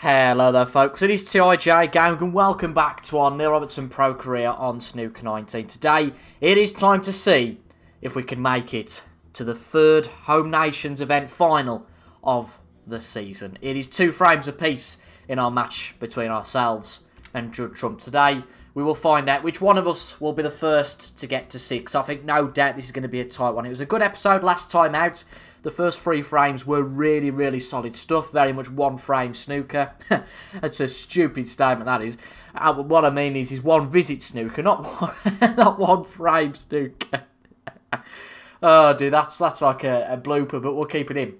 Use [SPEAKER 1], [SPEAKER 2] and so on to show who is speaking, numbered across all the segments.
[SPEAKER 1] Hello there folks, it is TIJ Gaming and welcome back to our Neil Robertson Pro career on Snooker 19. Today, it is time to see if we can make it to the third Home Nations event final of the season. It is 2 frames apiece in our match between ourselves and Judd Trump. Today, we will find out which one of us will be the first to get to 6. I think no doubt this is going to be a tight one. It was a good episode last time out. The first 3 frames were really solid stuff. Very much one frame snooker. That's a stupid statement, that is. What I mean is one visit snooker, not one frame snooker. Oh, dude, that's like a blooper, but we'll keep it in.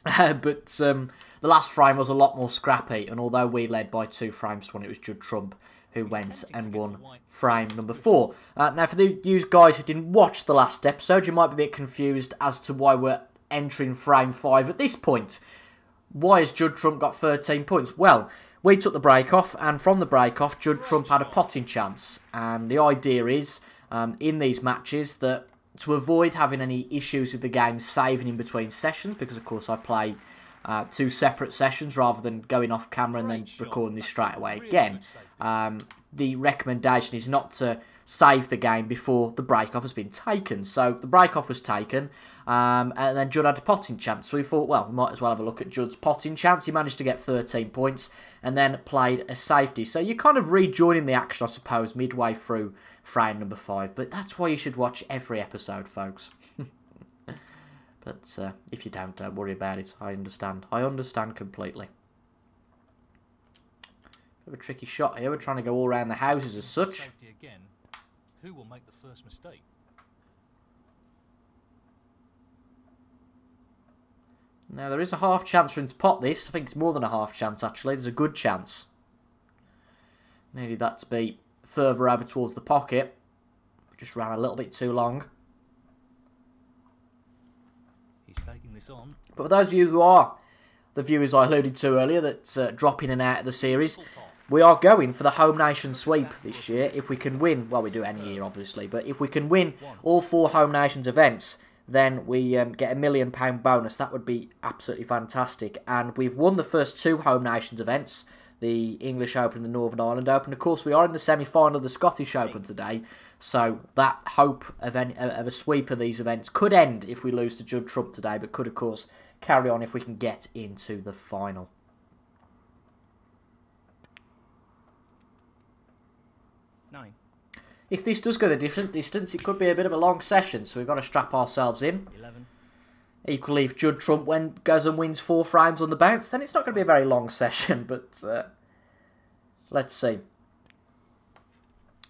[SPEAKER 1] But the last frame was a lot more scrappy, and although we led by 2 frames to 1, it was Judd Trump who went and won frame number 4. Now, for you guys who didn't watch the last episode, you might be a bit confused as to why we're entering frame 5 at this point. Why has Judd Trump got 13 points? Well, we took the break off, and from the break off, Judd Trump had a potting chance. And the idea is, in these matches, that to avoid having any issues with the game saving in between sessions, because of course I play 2 separate sessions rather than going off camera and then recording this straight away again. The recommendation is not to save the game before the break-off has been taken. So the break-off was taken, and then Judd had a potting chance. So we thought, well, we might as well have a look at Judd's potting chance. He managed to get 13 points and then played a safety. So you're kind of rejoining the action, I suppose, midway through frame number 5. But that's why you should watch every episode, folks. But if you don't worry about it. I understand. I understand completely. Bit of a tricky shot here. We're trying to go all around the houses as such.
[SPEAKER 2] Who will make the first mistake?
[SPEAKER 1] Now, there is a half chance for him to pot this. I think it's more than a half chance, actually. There's a good chance. Needed that to be further over towards the pocket. Just ran a little bit too long.
[SPEAKER 2] He's taking this on.
[SPEAKER 1] But for those of you who are the viewers I alluded to earlier that drop in and out of the series, we are going for the Home Nation sweep this year. If we can win, well, we do any year, obviously, but if we can win all 4 Home Nations events, then we get a £1 million bonus. That would be absolutely fantastic. And we've won the first 2 Home Nations events, the English Open and the Northern Ireland Open. Of course, we are in the semi-final of the Scottish Open today, so that hope of a sweep of these events could end if we lose to Judd Trump today, but could, of course, carry on if we can get into the final. If this does go the different distance, it could be a bit of a long session, so we've got to strap ourselves in.
[SPEAKER 2] 11.
[SPEAKER 1] Equally, if Judd Trump goes and wins 4 frames on the bounce, then it's not going to be a very long session, but let's see.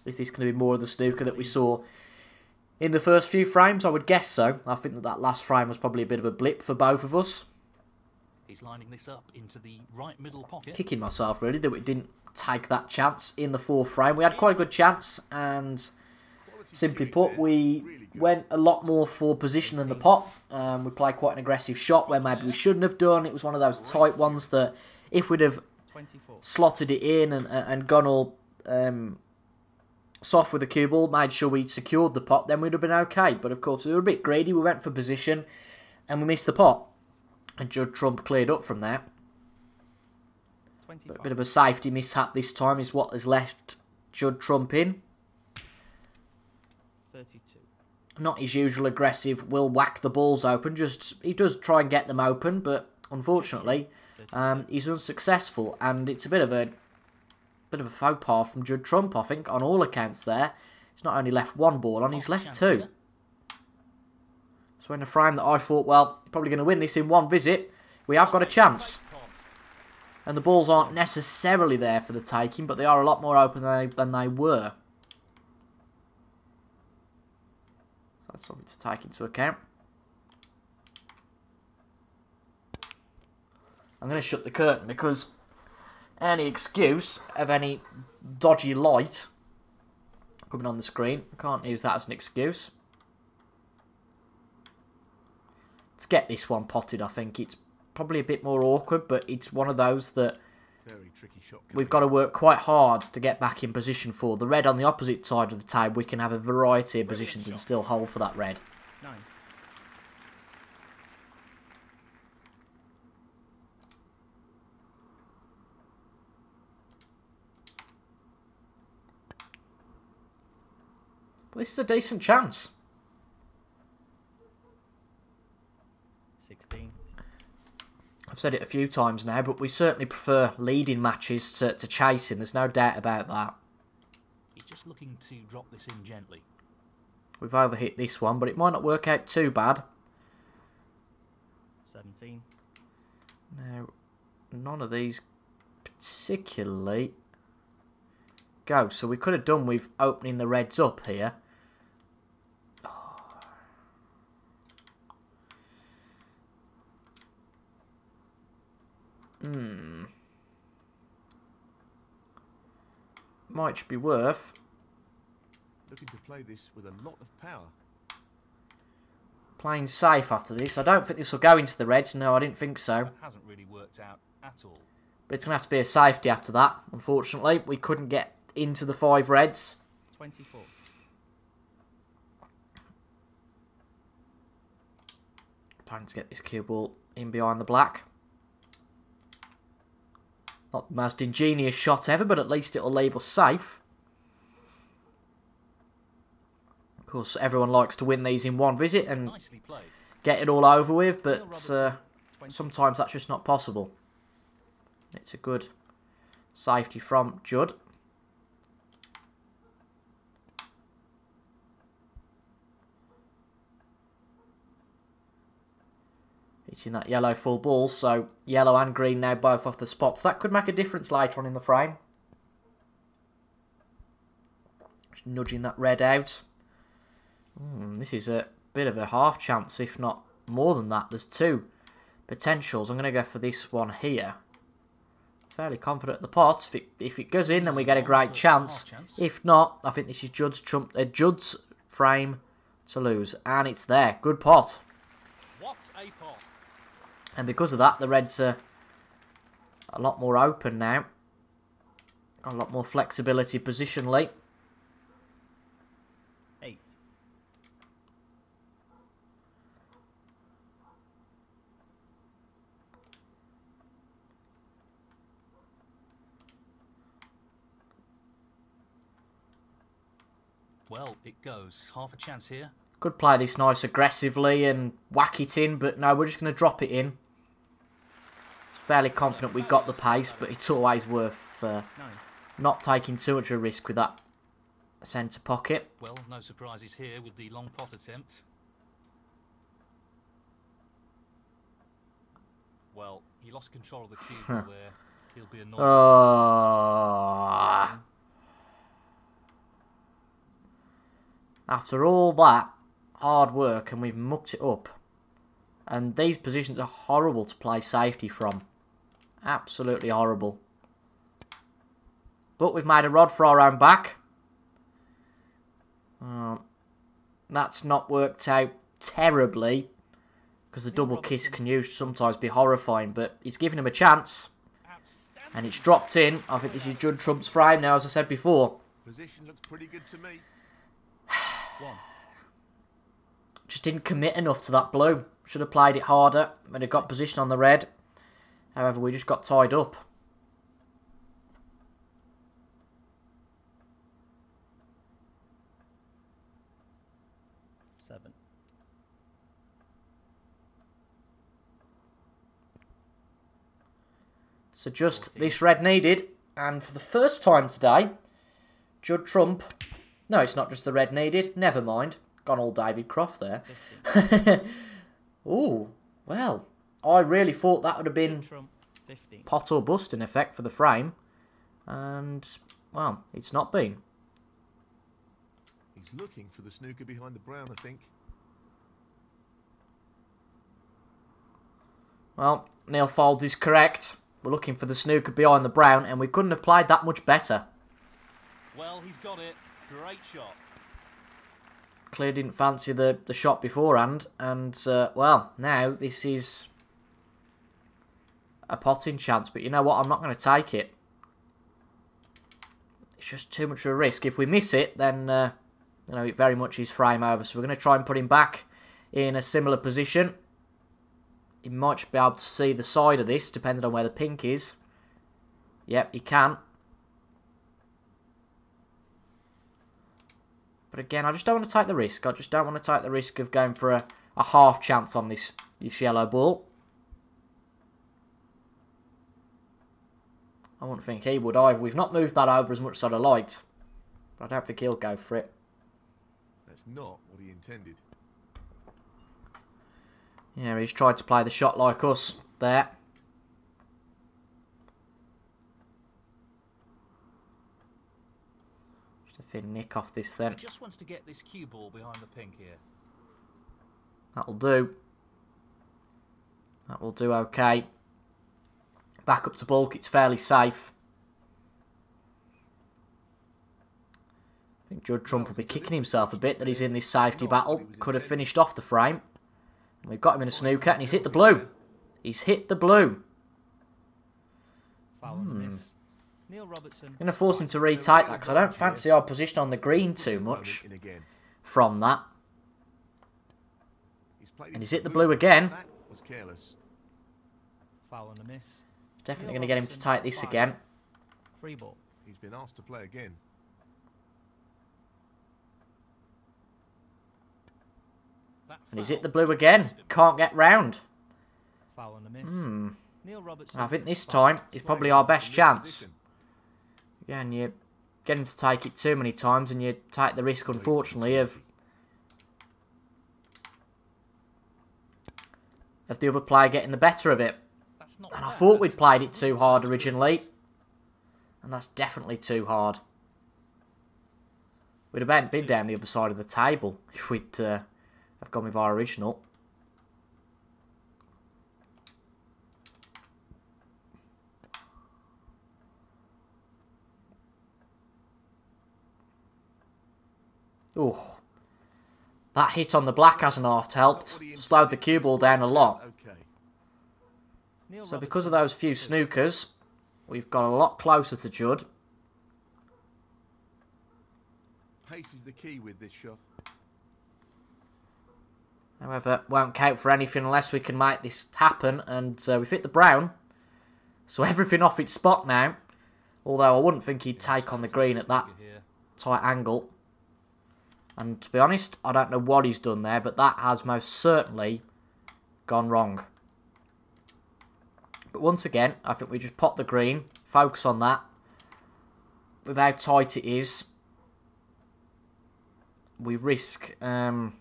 [SPEAKER 1] Is this going to be more of the snooker that we saw in the first few frames? I would guess so. I think that last frame was probably a bit of a blip for both of us.
[SPEAKER 2] He's lining this up into the right middle pocket.
[SPEAKER 1] Kicking myself, really, that we didn't take that chance in the 4th frame. We had quite a good chance, and simply put, we went a lot more for position than the pot. We played quite an aggressive shot where maybe we shouldn't have done. It was one of those tight ones that if we'd have slotted it in and gone all soft with the cue ball, made sure we'd secured the pot, then we'd have been okay. But of course, we were a bit greedy. We went for position and we missed the pot. And Judd Trump cleared up from there. But a bit of a safety mishap this time is what has left Judd Trump in.
[SPEAKER 2] 32.
[SPEAKER 1] Not his usual aggressive, will whack the balls open. He does try and get them open, but unfortunately, he's unsuccessful. And it's a bit of a faux pas from Judd Trump, I think, on all accounts there. He's not only left 1 ball on, he's left 2. So in a frame that I thought, well, probably going to win this in 1 visit, we have got a chance. And the balls aren't necessarily there for the taking, but they are a lot more open than they were. So that's something to take into account. I'm going to shut the curtain because any excuse of any dodgy light coming on the screen, I can't use that as an excuse. To get this one potted, I think it's probably a bit more awkward, but it's one of those that we've got to work quite hard to get back in position for. The red on the opposite side of the table, we can have a variety of positions and still hold for that red.
[SPEAKER 2] 9.
[SPEAKER 1] But this is a decent chance.
[SPEAKER 3] 16.
[SPEAKER 1] I've said it a few times now, but we certainly prefer leading matches to chasing. There's no doubt about that.
[SPEAKER 2] He's just looking to drop this in gently.
[SPEAKER 1] We've overhit this one, but it might not work out too bad.
[SPEAKER 3] 17.
[SPEAKER 1] Now, none of these particularly go. So we could have done with opening the reds up here. Might be worth
[SPEAKER 4] looking to play this with a lot of power.
[SPEAKER 1] Playing safe after this. I don't think this will go into the reds. No, I didn't think so.
[SPEAKER 2] That hasn't really worked out at all.
[SPEAKER 1] But it's going to have to be a safety after that, unfortunately. We couldn't get into the 5 reds.
[SPEAKER 3] 24.
[SPEAKER 1] Planning to get this cue ball in behind the black. Not the most ingenious shot ever, but at least it'll leave us safe. Of course, everyone likes to win these in one visit and get it all over with, but sometimes that's just not possible. It's a good safety from Judd. Hitting that yellow full ball, so yellow and green now both off the spots. That could make a difference later on in the frame. Just nudging that red out. This is a bit of a half chance, if not more than that. There's 2 potentials. I'm going to go for this one here. Fairly confident at the pot. If it goes in, then we get a great chance. If not, I think this is Judd's frame to lose. And it's there. Good pot.
[SPEAKER 2] What a pot.
[SPEAKER 1] And because of that, the reds are a lot more open now. Got a lot more flexibility positionally.
[SPEAKER 3] 8.
[SPEAKER 2] Well, it goes. Half a chance here.
[SPEAKER 1] Could play this nice aggressively and whack it in, but no, we're just going to drop it in. Fairly confident we got the pace, but it's always worth not taking too much of a risk with that centre pocket.
[SPEAKER 2] Well, no surprises here with the long pot attempt. Well, he lost control of the cue ball there. He'll be annoyed.
[SPEAKER 1] After all that hard work, and we've mucked it up. And these positions are horrible to play safety from. Absolutely horrible. But we've made a rod for our own back. That's not worked out terribly, because the double kiss can sometimes be horrifying, but he's given him a chance. And it's dropped in. I think this is Judd Trump's frame now, as I said before.
[SPEAKER 4] Position looks pretty good to me. 1.
[SPEAKER 1] Just didn't commit enough to that blue. Should have played it harder when it got position on the red. However, we just got tied up.
[SPEAKER 3] 7.
[SPEAKER 1] So just 14. This red needed. And for the first time today, Judd Trump... No, it's not just the red needed. Never mind. Gone all David Croft there. Ooh, well, I really thought that would have been pot or bust in effect for the frame. And, well, it's not been.
[SPEAKER 4] He's looking for the snooker behind the brown, I think.
[SPEAKER 1] Well, Neil Folds is correct. We're looking for the snooker behind the brown, and we couldn't have played that much better.
[SPEAKER 2] Well, he's got it. Great shot.
[SPEAKER 1] Clearly didn't fancy the shot beforehand, and, well, now this is a potting chance. But you know what? I'm not going to take it. It's just too much of a risk. If we miss it, then, you know, it very much is frame over. So we're going to try and put him back in a similar position. He might be able to see the side of this, depending on where the pink is. Yep, he can. But again, I just don't want to take the risk. I just don't want to take the risk of going for a half chance on this yellow ball. I wouldn't think he would either. We've not moved that over as much as I'd have liked. But I don't think he'll go for it.
[SPEAKER 4] That's not what he intended.
[SPEAKER 1] Yeah, he's tried to play the shot like us there. Just a thin nick off this then.
[SPEAKER 2] He just wants to get this cue ball behind the pink here.
[SPEAKER 1] That'll do. That will do okay. Back up to bulk, it's fairly safe. I think Judd Trump will be kicking himself a bit that he's in this safety battle. Could have finished off the frame. And we've got him in a snooker and he's hit the blue. He's hit the blue. I'm going to force him to retake that because I don't fancy our position on the green too much from that. And he's hit the blue again. Definitely going to get him to take this again.
[SPEAKER 3] Free ball.
[SPEAKER 4] He's been asked to play again.
[SPEAKER 1] And he's hit the blue again. Can't get round.
[SPEAKER 3] Foul and a miss. Neil Robertson.
[SPEAKER 1] I think this time is probably our best chance. Again, you get him to take it too many times and you take the risk, unfortunately, of the other player getting the better of it. And I thought we'd played it too hard originally. And that's definitely too hard. We'd have been down the other side of the table if we'd have gone with our original. Oh, that hit on the black hasn't half helped. Slowed the cue ball down a lot. So because of those few snookers, we've got a lot closer to Judd.
[SPEAKER 4] Pace is the key with this shot.
[SPEAKER 1] However, won't count for anything unless we can make this happen. And we've hit the brown. So everything off its spot now. Although I wouldn't think he'd take on the green at that tight angle. And to be honest, I don't know what he's done there, but that has most certainly gone wrong. But once again, I think we just pop the green, focus on that. With how tight it is, we risk having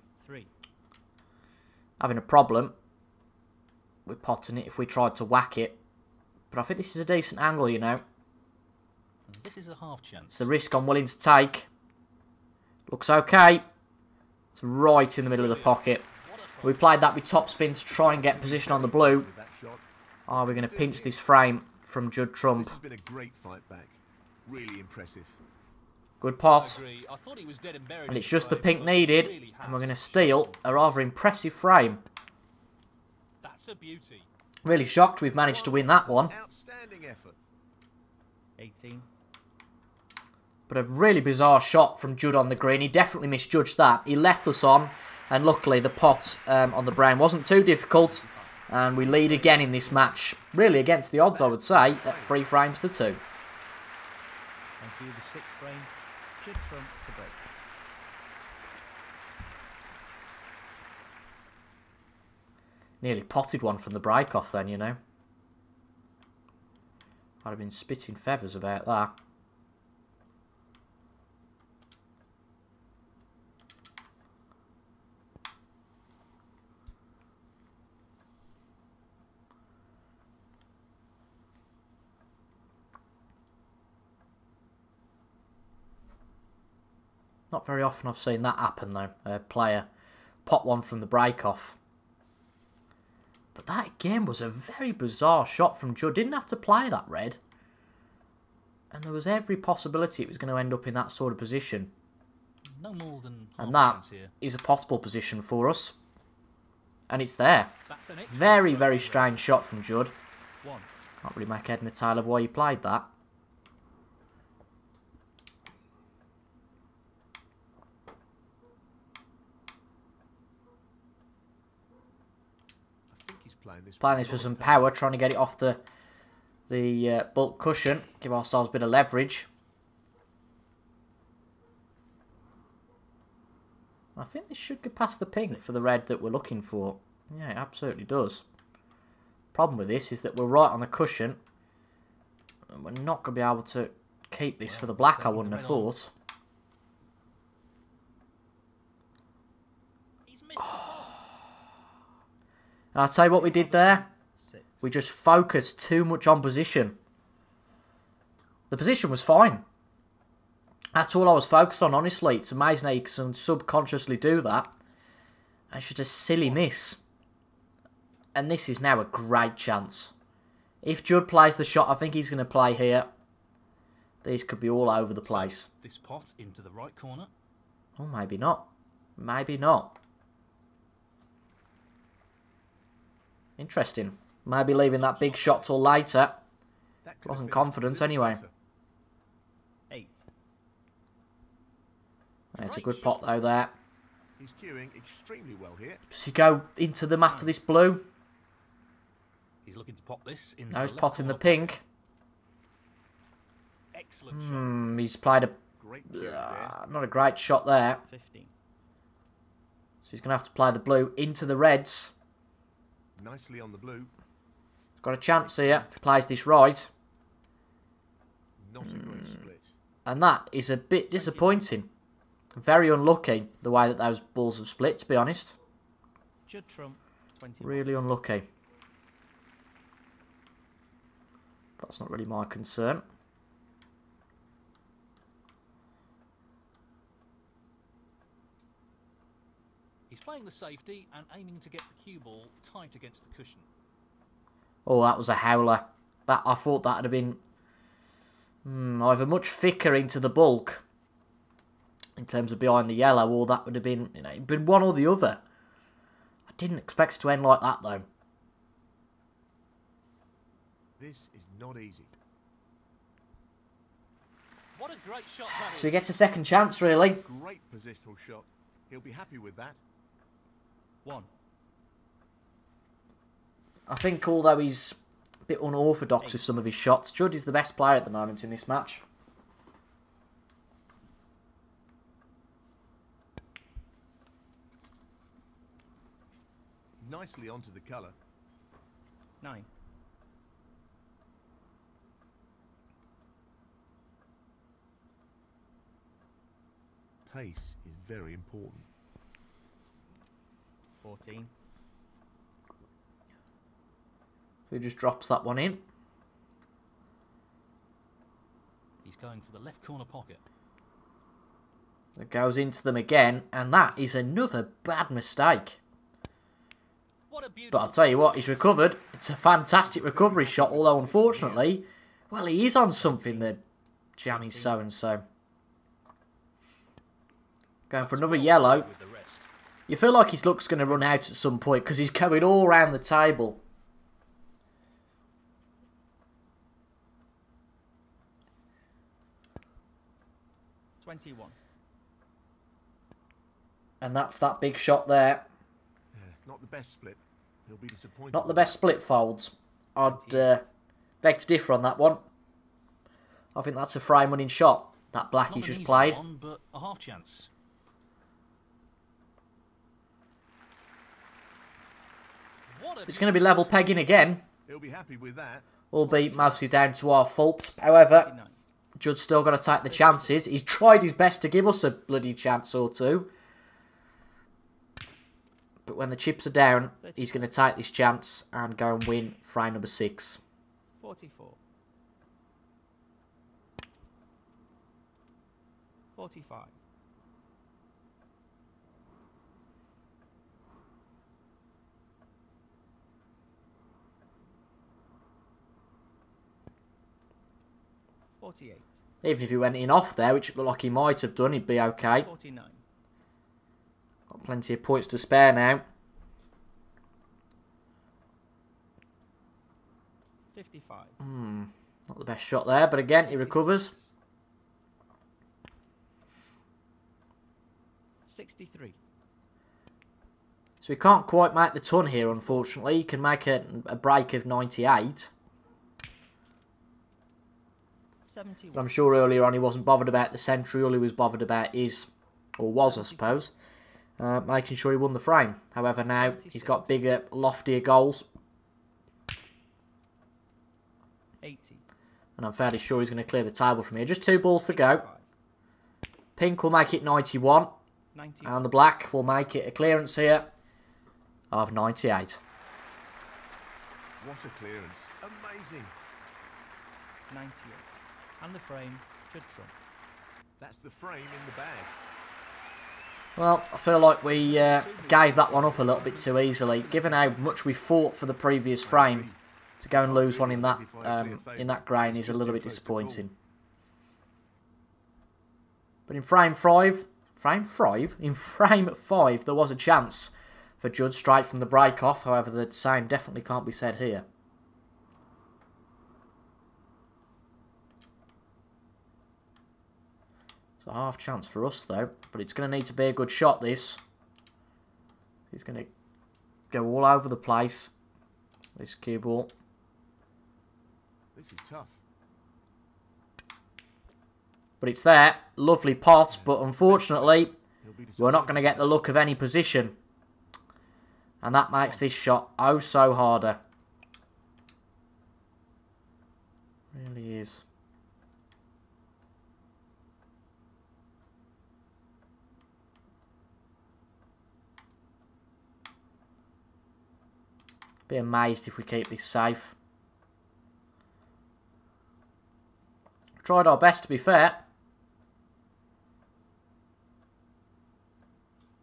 [SPEAKER 1] a problem with potting it if we tried to whack it. But I think this is a decent angle, you know.
[SPEAKER 2] This is a half chance.
[SPEAKER 1] It's the risk I'm willing to take. Looks okay. It's right in the middle of the pocket. We played that with topspin to try and get position on the blue. Are we going to pinch this frame from Judd Trump?
[SPEAKER 4] This has been a great fight back. Really impressive.
[SPEAKER 1] Good pot. And it's just the pink needed. And we're going to steal a rather impressive frame.
[SPEAKER 2] That's a beauty.
[SPEAKER 1] Really shocked we've managed to win that one.
[SPEAKER 4] Outstanding effort.
[SPEAKER 3] 18.
[SPEAKER 1] But a really bizarre shot from Judd on the green. He definitely misjudged that. He left us on. And luckily the pot on the brown wasn't too difficult. And we lead again in this match. Really against the odds, I would say, at 3 frames to 2.
[SPEAKER 3] Thank you. The 6th frame. Judd Trump to break.
[SPEAKER 1] Nearly potted one from the break-off then, you know. I'd have been spitting feathers about that. Not very often I've seen that happen though. A player pot one from the break-off. But that again was a very bizarre shot from Judd. Didn't have to play that red. And there was every possibility it was going to end up in that sort of position.
[SPEAKER 2] No more than half
[SPEAKER 1] and that
[SPEAKER 2] here.
[SPEAKER 1] is a possible position for us. And it's there. Very, very strange shot from Judd. Can't really make head and tail of why he played that. Playing this with some power, trying to get it off the bulk cushion. Give ourselves a bit of leverage. I think this should get past the pink for the red that we're looking for. Yeah, it absolutely does. Problem with this is that we're right on the cushion. And we're not going to be able to keep this for the black, I wouldn't have thought. And I'll tell you what we did there. We just focused too much on position. The position was fine. That's all I was focused on, honestly. It's amazing how you can subconsciously do that. And it's just a silly miss. And this is now a great chance. If Judd plays the shot I think he's going to play here, these could be all over the place.
[SPEAKER 2] This pot into the right corner.
[SPEAKER 1] Oh, maybe not. Maybe not. Interesting. Maybe leaving that big shot till later. Wasn't confident anyway.
[SPEAKER 3] 8.
[SPEAKER 1] It's a good pot though there.
[SPEAKER 4] He's cueing extremely well here.
[SPEAKER 1] Does he go into them after this blue?
[SPEAKER 2] He's looking to pop this in.
[SPEAKER 1] No, he's potting the pink.
[SPEAKER 2] Excellent shot.
[SPEAKER 1] He's played a not a great shot there.
[SPEAKER 3] 15.
[SPEAKER 1] So he's going to have to play the blue into the reds.
[SPEAKER 4] Nicely on the blue.
[SPEAKER 1] He's got a chance here if he plays this right.
[SPEAKER 4] Not a great split.
[SPEAKER 1] And that is a bit disappointing. Very unlucky the way that those balls have split, to be honest.
[SPEAKER 3] Should trump 20.
[SPEAKER 1] Really unlucky. That's not really my concern.
[SPEAKER 2] He's playing the safety and aiming to get the cue ball tight against the cushion.
[SPEAKER 1] Oh, that was a howler. That I thought that would have been either much thicker into the bulk in terms of behind the yellow, or that would have been, you know, it'd been one or the other. I didn't expect it to end like that though.
[SPEAKER 4] This is not easy.
[SPEAKER 2] What a great shot that is.
[SPEAKER 1] So he gets a second chance, really.
[SPEAKER 4] Great positional shot. He'll be happy with that.
[SPEAKER 3] 1.
[SPEAKER 1] I think although he's a bit unorthodox with some of his shots, Judd is the best player at the moment in this match.
[SPEAKER 4] Nicely onto the colour.
[SPEAKER 3] 9.
[SPEAKER 4] Pace is very important.
[SPEAKER 3] 14.
[SPEAKER 1] Who just drops that one in?
[SPEAKER 2] He's going for the left corner pocket.
[SPEAKER 1] It goes into them again, and that is another bad mistake.
[SPEAKER 2] What a
[SPEAKER 1] But I'll tell you what, he's recovered. It's a fantastic recovery shot, although unfortunately, well, he is on something, the jammy so-and-so. Going for another yellow.
[SPEAKER 2] With the rest.
[SPEAKER 1] You feel like his luck's going to run out at some point because he's going all around the table.
[SPEAKER 3] $21.
[SPEAKER 1] And that's that big shot there.
[SPEAKER 4] Not the best split. He'll be disappointed.
[SPEAKER 1] Not the best split folds. I'd beg to differ on that one. I think that's a frame winning shot. That black
[SPEAKER 2] Not
[SPEAKER 1] he's
[SPEAKER 2] an
[SPEAKER 1] just
[SPEAKER 2] easy
[SPEAKER 1] played.
[SPEAKER 2] one, but a half chance.
[SPEAKER 1] It's going to be level pegging again.
[SPEAKER 4] He'll be happy with that.
[SPEAKER 1] Albeit mostly down to our fault. However,
[SPEAKER 3] 39.
[SPEAKER 1] Judd's still got to take the chances. He's tried his best to give us a bloody chance or two. But when the chips are down, he's going to take this chance and go and win frame number 6.
[SPEAKER 3] 44. 45. 48.
[SPEAKER 1] Even if he went in off there, which looked like he might have done, he'd be okay.
[SPEAKER 3] 49.
[SPEAKER 1] Got plenty of points to spare now.
[SPEAKER 3] 55.
[SPEAKER 1] Not the best shot there, but again, he recovers.
[SPEAKER 3] 63.
[SPEAKER 1] So he can't quite make the ton here, unfortunately. He can make a break of 98.
[SPEAKER 3] 71.
[SPEAKER 1] But I'm sure earlier on he wasn't bothered about the century. All he was bothered about is, or was I suppose, making sure he won the frame. However, now he's got bigger, loftier goals.
[SPEAKER 3] 80.
[SPEAKER 1] And I'm fairly sure he's going to clear the table from here. Just 2 balls to go. Pink will make it 91.
[SPEAKER 3] 91.
[SPEAKER 1] And the black will make it a clearance here of 98.
[SPEAKER 4] What a clearance. Amazing.
[SPEAKER 3] 98. And the frame should trump.
[SPEAKER 4] That's the frame in the bag.
[SPEAKER 1] Well, I feel like we gave that one up a little bit too easily. Given how much we fought for the previous frame, to go and lose one in that grain is a little bit disappointing. But in frame 5, in frame 5, there was a chance for Judd straight from the break off. However, the same definitely can't be said here. It's a half chance for us though, but it's going to need to be a good shot, this. He's going to go all over the place, this cue ball.
[SPEAKER 4] This is tough.
[SPEAKER 1] But it's there. Lovely pot, but unfortunately, we're not going to get the look of any position. And that makes this shot oh so harder. Really is. Be amazed if we keep this safe. Tried our best, to be fair.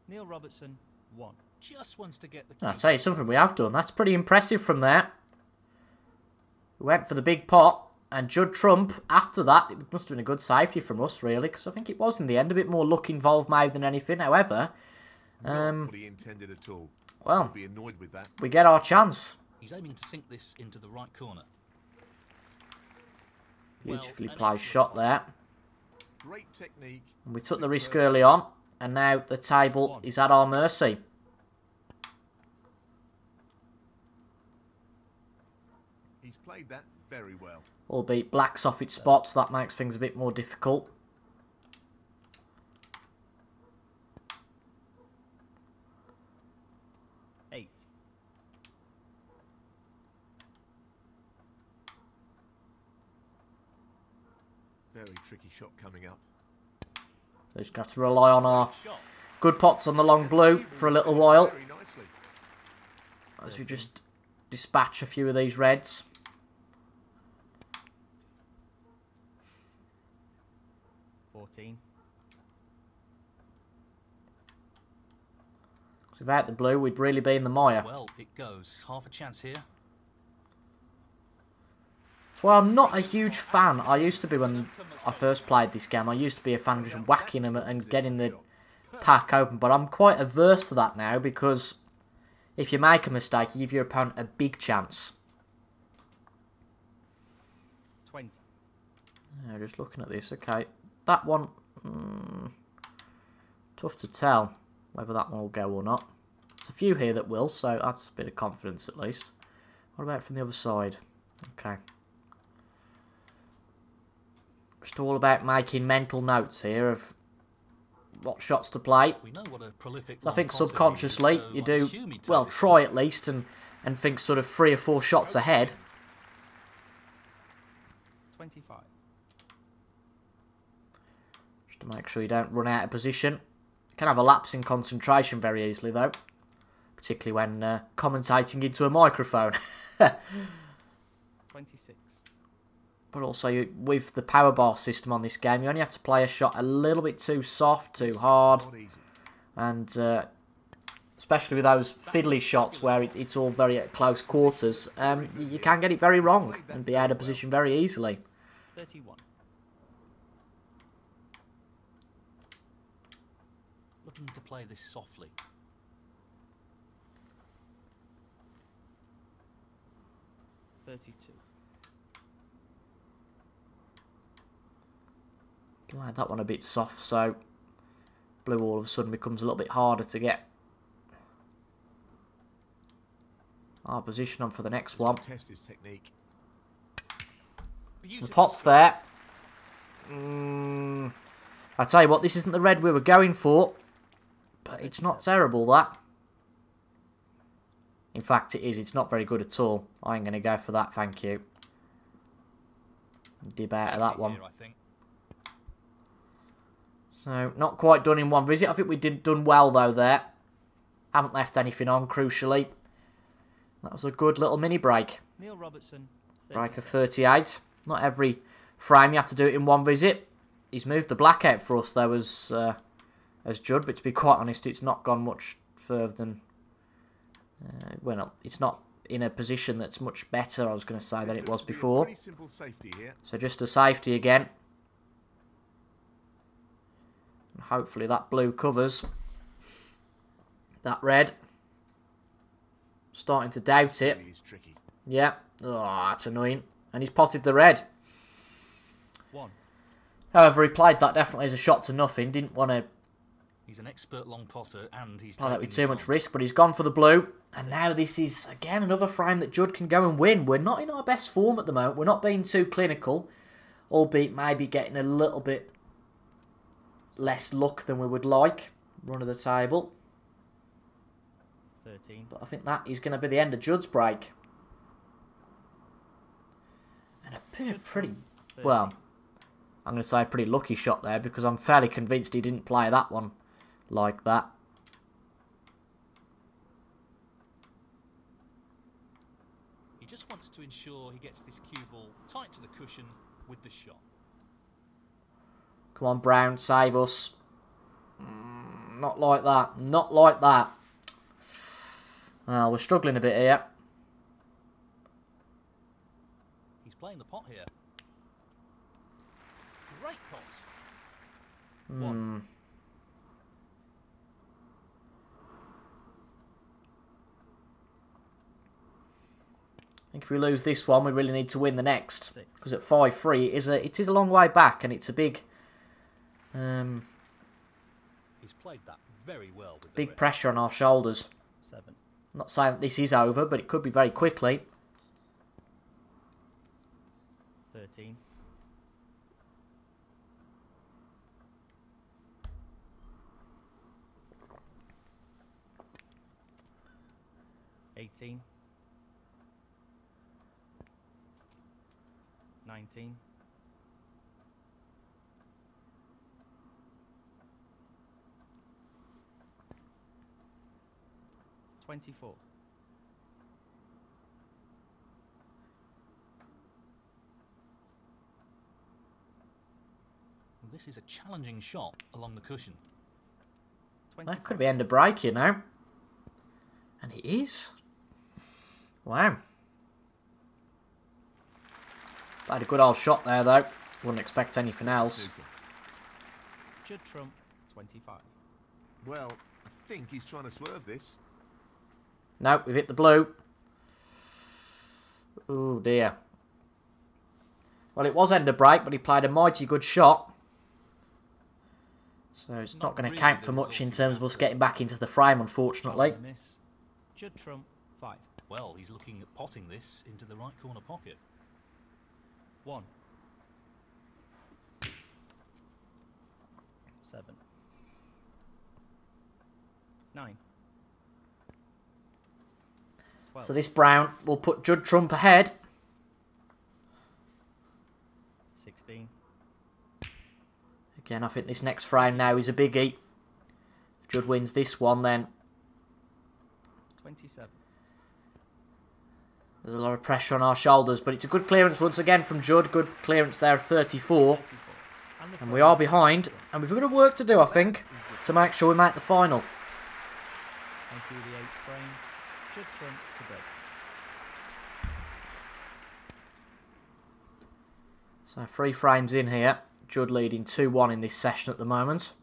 [SPEAKER 3] Neil Robertson, 1.
[SPEAKER 2] Just wants to get the
[SPEAKER 1] I'll tell you something we have done. That's pretty impressive from there. We went for the big pot. And Judd Trump, after that, it must have been a good safety from us, really. Because I think it was, in the end, a bit more luck involved maybe than anything. However,
[SPEAKER 4] Not what he intended at all.
[SPEAKER 1] well,
[SPEAKER 4] I'd be annoyed with that.
[SPEAKER 1] we get our chance.
[SPEAKER 2] He's aiming to sink this into the right corner.
[SPEAKER 1] Beautifully
[SPEAKER 2] Well, an
[SPEAKER 1] placed
[SPEAKER 2] excellent
[SPEAKER 1] shot there.
[SPEAKER 4] Great technique.
[SPEAKER 1] And we took the risk early on. And now the table is at our mercy.
[SPEAKER 4] He's played that very well.
[SPEAKER 1] Albeit black's off its spot, so that makes things a bit more difficult.
[SPEAKER 4] Very tricky shot coming up.
[SPEAKER 1] So just have to rely on our
[SPEAKER 2] Shot.
[SPEAKER 1] good pots on the long blue for a little while.
[SPEAKER 4] Very nicely.
[SPEAKER 1] As we just dispatch a few of these reds.
[SPEAKER 3] 14.
[SPEAKER 1] Without the blue, we'd really be in the mire.
[SPEAKER 2] Well, it goes. Half a chance here.
[SPEAKER 1] Well, I'm not a huge fan. I used to be when I first played this game. I used to be a fan of just whacking them and getting the pack open. But I'm quite averse to that now because if you make a mistake, you give your opponent a big chance.
[SPEAKER 3] 20.
[SPEAKER 1] Yeah, just looking at this. Okay, that one, tough to tell whether that one will go or not. There's a few here that will, so that's a bit of confidence at least. What about from the other side? Okay. Just all about making mental notes here of what shots to play.
[SPEAKER 2] We know what a prolific
[SPEAKER 1] So I think
[SPEAKER 2] long-contact
[SPEAKER 1] subconsciously
[SPEAKER 2] is, so
[SPEAKER 1] you
[SPEAKER 2] I
[SPEAKER 1] do,
[SPEAKER 2] assume he'd take
[SPEAKER 1] well,
[SPEAKER 2] this
[SPEAKER 1] try
[SPEAKER 2] one.
[SPEAKER 1] at least and think sort of 3 or 4 shots ahead.
[SPEAKER 3] 25.
[SPEAKER 1] Just to make sure you don't run out of position. You can have a lapse in concentration very easily though. Particularly when commentating into a microphone.
[SPEAKER 3] 26.
[SPEAKER 1] But also, with the power bar system on this game, you only have to play a shot a little bit too soft, too hard.
[SPEAKER 4] Not easy.
[SPEAKER 1] And especially with those fiddly shots where it's all very at close quarters, you can get it very wrong and be out of position very easily.
[SPEAKER 3] 31.
[SPEAKER 2] Looking to play this softly.
[SPEAKER 3] 32.
[SPEAKER 1] Like that one a bit soft, so blue all of a sudden becomes a little bit harder to get our position on for the next one.
[SPEAKER 4] Test his technique.
[SPEAKER 1] So the pot's there. I tell you what, this isn't the red we were going for, But it's not terrible, that. In fact, it is. It's not very good at all. I ain't going to go for that, thank you. Dib out of that one. So, not quite done in one visit. I think we did done well, though, there. Haven't left anything on, crucially. That was a good little mini break.
[SPEAKER 3] Neil Robertson,
[SPEAKER 1] Break of 38. Not every frame you have to do it in one visit. He's moved the black out for us, though, as Judd. But to be quite honest, it's not gone much further than... well, it's not in a position that's much better, I was going to say, than it was before. So just a safety again. And hopefully that blue covers that red. Starting to doubt it. Yeah. Oh, that's annoying. And he's potted the red. However, he played that definitely as a shot to nothing. Didn't want to...
[SPEAKER 2] He's an expert long potter, and he's
[SPEAKER 1] taking that with too much risk, but he's gone for the blue. And now this is, again, another frame that Judd can go and win. We're not in our best form at the moment. We're not being too clinical, albeit maybe getting a little bit less luck than we would like. Run of the table.
[SPEAKER 3] 13.
[SPEAKER 1] But I think that is going to be the end of Judd's break. And a pretty, well, I'm going to say a pretty lucky shot there, because I'm fairly convinced he didn't play that one like that.
[SPEAKER 2] He just wants to ensure he gets this cue ball tight to the cushion with the shot.
[SPEAKER 1] Come on, Brown, save us. Not like that. Not like that. Well, we're struggling a bit here.
[SPEAKER 2] He's playing the pot here. Great pot.
[SPEAKER 1] I think if we lose this one, we really need to win the next. Because at 5-3, it is a long way back, and it's a big...
[SPEAKER 2] He's played that very well. With
[SPEAKER 1] big pressure on our shoulders.
[SPEAKER 3] 7.
[SPEAKER 1] I'm not saying that this is over, but it could be very quickly.
[SPEAKER 3] 13. 18. 19. 24.
[SPEAKER 2] This is a challenging shot along the cushion.
[SPEAKER 1] That could be end of break, you know. And it is. Wow. Played a good old shot there, though. Wouldn't expect anything else.
[SPEAKER 3] Judd trump, 25.
[SPEAKER 4] Well, I think he's trying to swerve this.
[SPEAKER 1] Nope, we've hit the blue. Oh, dear. Well, it was end of break, but he played a mighty good shot. So it's not going to count for much in terms of us getting back into the frame, unfortunately.
[SPEAKER 3] Judd trump, 5.
[SPEAKER 2] Well, he's looking at potting this into the right corner pocket.
[SPEAKER 3] 1. 7. 9. 12.
[SPEAKER 1] So this brown will put Judd trump ahead.
[SPEAKER 3] 16.
[SPEAKER 1] Again, I think this next frame now is a biggie. If Judd wins this one, then
[SPEAKER 3] 27.
[SPEAKER 1] there's a lot of pressure on our shoulders, but it's a good clearance once again from Judd. Good clearance there, 34. And we are behind, and we've got a bit of work to do, I think, to make sure we make the final.
[SPEAKER 3] Thank you, the 8th frame. Judd trump to break.
[SPEAKER 1] So 3 frames in here. Judd leading 2-1 in this session at the moment.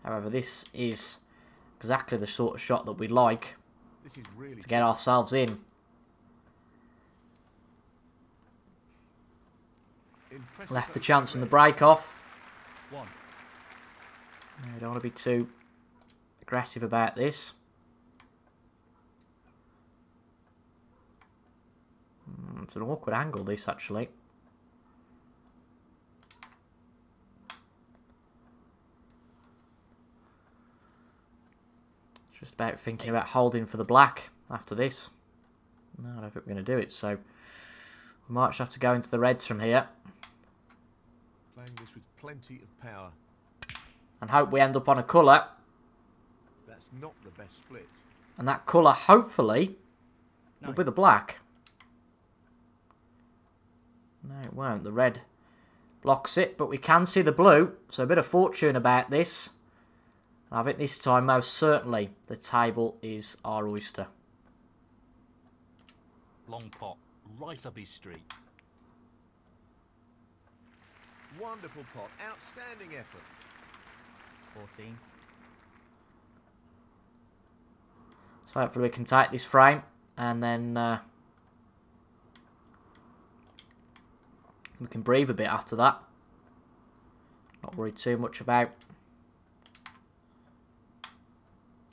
[SPEAKER 1] However, this is exactly the sort of shot that we'd like to get ourselves in. Left the chance from the break off.
[SPEAKER 3] 1.
[SPEAKER 1] I don't want to be too aggressive about this. It's an awkward angle, this, actually. about thinking about holding for the black after this. No, I don't think we're going to do it, so we might just have to go into the reds from here.
[SPEAKER 4] Playing this with plenty of power.
[SPEAKER 1] And hope we end up on a colour.
[SPEAKER 4] That's not the best split.
[SPEAKER 1] And that colour, hopefully, will be the black. No, it won't. The red blocks it, but we can see the blue, so a bit of fortune about this. And I think this time, most certainly, the table is our oyster.
[SPEAKER 2] Long pot, right up his street.
[SPEAKER 4] Wonderful pot. Outstanding effort.
[SPEAKER 3] 14.
[SPEAKER 1] So hopefully we can take this frame and then we can breathe a bit after that. Not worry too much about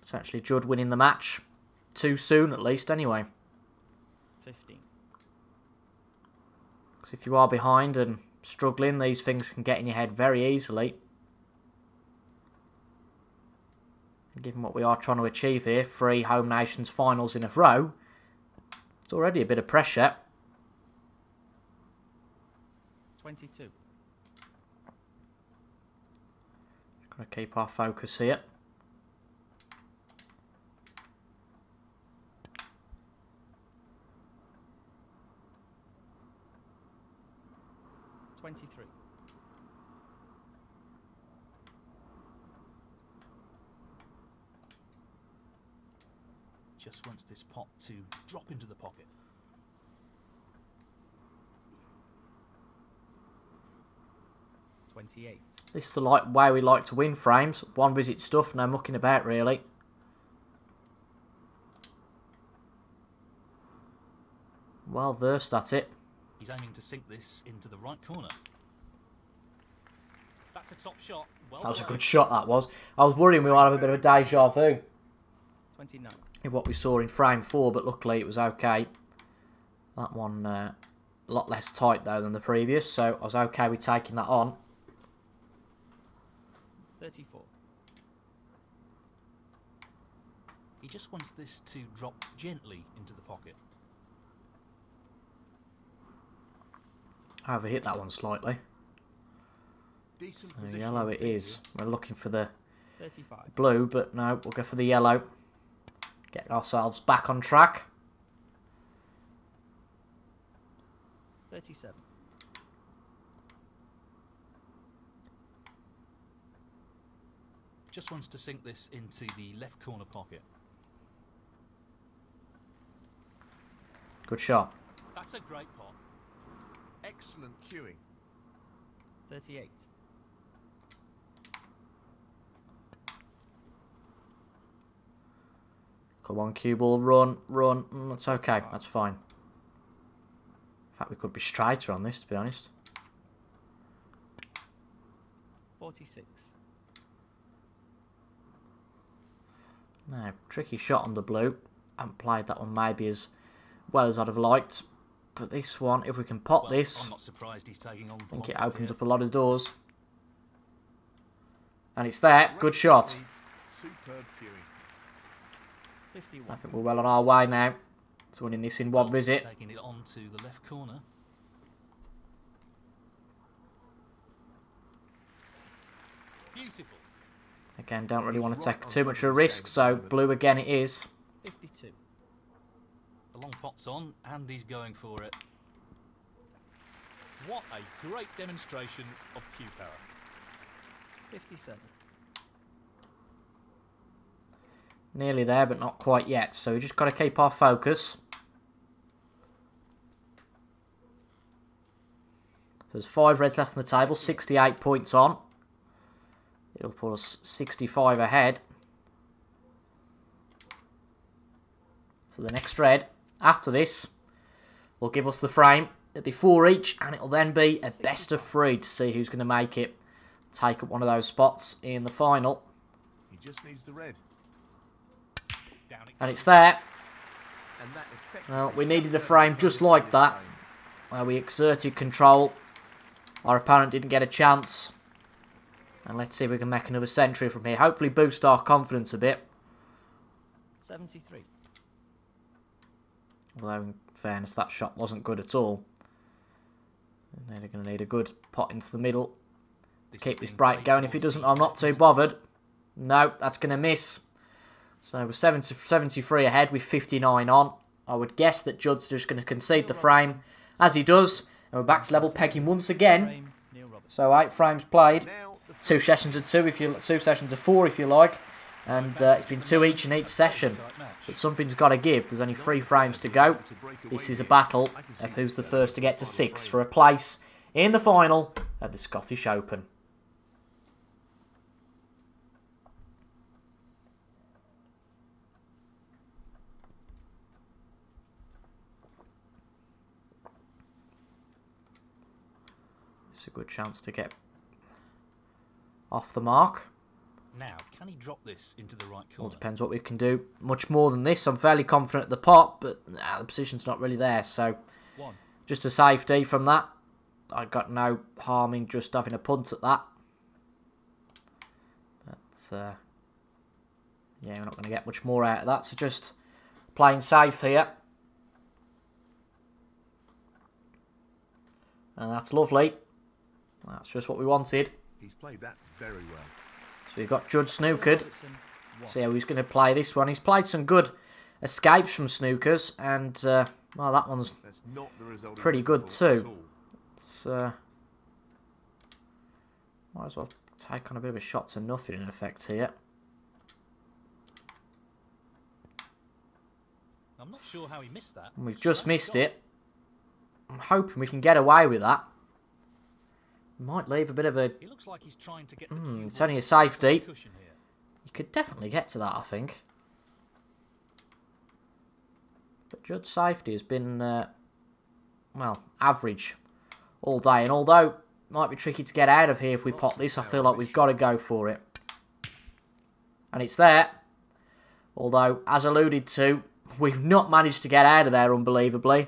[SPEAKER 1] potentially Judd winning the match too soon, at least, anyway.
[SPEAKER 3] 15.
[SPEAKER 1] Because if you are behind and struggling, these things can get in your head very easily. Given what we are trying to achieve here, 3 Home Nations finals in a row, it's already a bit of pressure.
[SPEAKER 3] 22.
[SPEAKER 1] Got to keep our focus here.
[SPEAKER 3] 23.
[SPEAKER 2] Just wants this pot to drop into the pocket.
[SPEAKER 3] 28.
[SPEAKER 1] This is the way we like to win frames. One visit stuff, no mucking about really. Well versed at it.
[SPEAKER 2] He's aiming to sink this into the right corner. That's a top shot. Well
[SPEAKER 1] That was a
[SPEAKER 2] played.
[SPEAKER 1] good shot, that was. I was worrying we might have a bit of a deja vu
[SPEAKER 3] 29.
[SPEAKER 1] in what we saw in frame 4, but luckily it was okay. That one a lot less tight though than the previous, so I was okay with taking that on.
[SPEAKER 3] 34.
[SPEAKER 2] He just wants this to drop gently into the pocket.
[SPEAKER 1] I overhit that one slightly.
[SPEAKER 4] Decent
[SPEAKER 1] So
[SPEAKER 4] position
[SPEAKER 1] yellow
[SPEAKER 4] on
[SPEAKER 1] it
[SPEAKER 4] the pitch
[SPEAKER 1] is. We're looking for the
[SPEAKER 3] 35.
[SPEAKER 1] blue, but no, we'll go for the yellow. Get ourselves back on track.
[SPEAKER 3] 37.
[SPEAKER 2] Just wants to sink this into the left corner pocket.
[SPEAKER 1] Good shot.
[SPEAKER 2] That's a great pot.
[SPEAKER 4] Excellent cueing.
[SPEAKER 3] 38.
[SPEAKER 1] Come on, cue ball, run, run. That's okay, that's fine. In fact, we could be straighter on this, to be honest.
[SPEAKER 3] 46.
[SPEAKER 1] No, tricky shot on the blue. Haven't played that one maybe as well as I'd have liked. But this one, if we can pot
[SPEAKER 2] Well,
[SPEAKER 1] this,
[SPEAKER 2] I'm not surprised he's taking on.
[SPEAKER 1] I think it opens up a lot of doors. And it's there. Good shot.
[SPEAKER 4] Superb cueing.
[SPEAKER 3] 51.
[SPEAKER 1] I think we're well on our way now to winning this in one visit.
[SPEAKER 2] Taking it on to the left corner. Beautiful.
[SPEAKER 1] Again, don't really want to take too much of a risk, so blue again it is.
[SPEAKER 3] 52.
[SPEAKER 2] The long pot's on, and he's going for it. What a great demonstration of cue power.
[SPEAKER 3] 57.
[SPEAKER 1] Nearly there, but not quite yet. So we just got to keep our focus. So there's 5 reds left on the table, 68 points on. It'll put us 65 ahead. So the next red, after this, will give us the frame. It'll be 4 each, and it'll then be a best of 3 to see who's going to make it. Take up one of those spots in the final.
[SPEAKER 4] He just needs the red.
[SPEAKER 2] Down it
[SPEAKER 1] And
[SPEAKER 2] goes.
[SPEAKER 1] it's there.
[SPEAKER 4] And that effectively
[SPEAKER 1] Well, we needed a
[SPEAKER 4] shuts
[SPEAKER 1] frame
[SPEAKER 4] out
[SPEAKER 1] just
[SPEAKER 4] the
[SPEAKER 1] like that,
[SPEAKER 4] frame.
[SPEAKER 1] where we exerted control. Our opponent didn't get a chance. And let's see if we can make another century from here. Hopefully boost our confidence a bit.
[SPEAKER 3] 73.
[SPEAKER 1] Although, in fairness, that shot wasn't good at all. They're going to need a good pot into the middle to keep this break going. If he doesn't, I'm not too bothered. No, that's going to miss. So we're 73 ahead with 59 on. I would guess that Judd's just going to concede the frame, as he does. And we're back to level pegging once again. So 8 frames played. 2 sessions of 2, 2 sessions of 4 if you like. And it's been 2 each in each session. But something's got to give. There's only 3 frames to go. This is a battle of who's the first to get to 6 for a place in the final of the Scottish Open. It's a good chance to get off the mark.
[SPEAKER 2] Now, can he drop this into the right corner?
[SPEAKER 1] Well, depends what we can do. Much more than this. I'm fairly confident at the pot, but the position's not really there. So, just a safety from that. I got no harm in just having a punt at that. But, yeah, we're not going to get much more out of that. So, just playing safe here. And that's lovely. That's just what we wanted.
[SPEAKER 4] He's played that very well.
[SPEAKER 1] So you've got Judd snookered. See how he's going to play this one. He's played some good escapes from snookers, and well, that one's pretty good too. It's might as well take on a bit of a shot to nothing in effect here.
[SPEAKER 2] I'm not sure how he missed that.
[SPEAKER 1] And we've just missed it. I'm hoping we can get away with that. Might leave a bit of a...
[SPEAKER 2] He looks like he's trying to get
[SPEAKER 1] it's only a safety. You could definitely get to that, I think. But Judd's safety has been, well, average all day. And although it might be tricky to get out of here if we pot this, I feel like we've got to go for it. And it's there. Although, as alluded to, we've not managed to get out of there, unbelievably.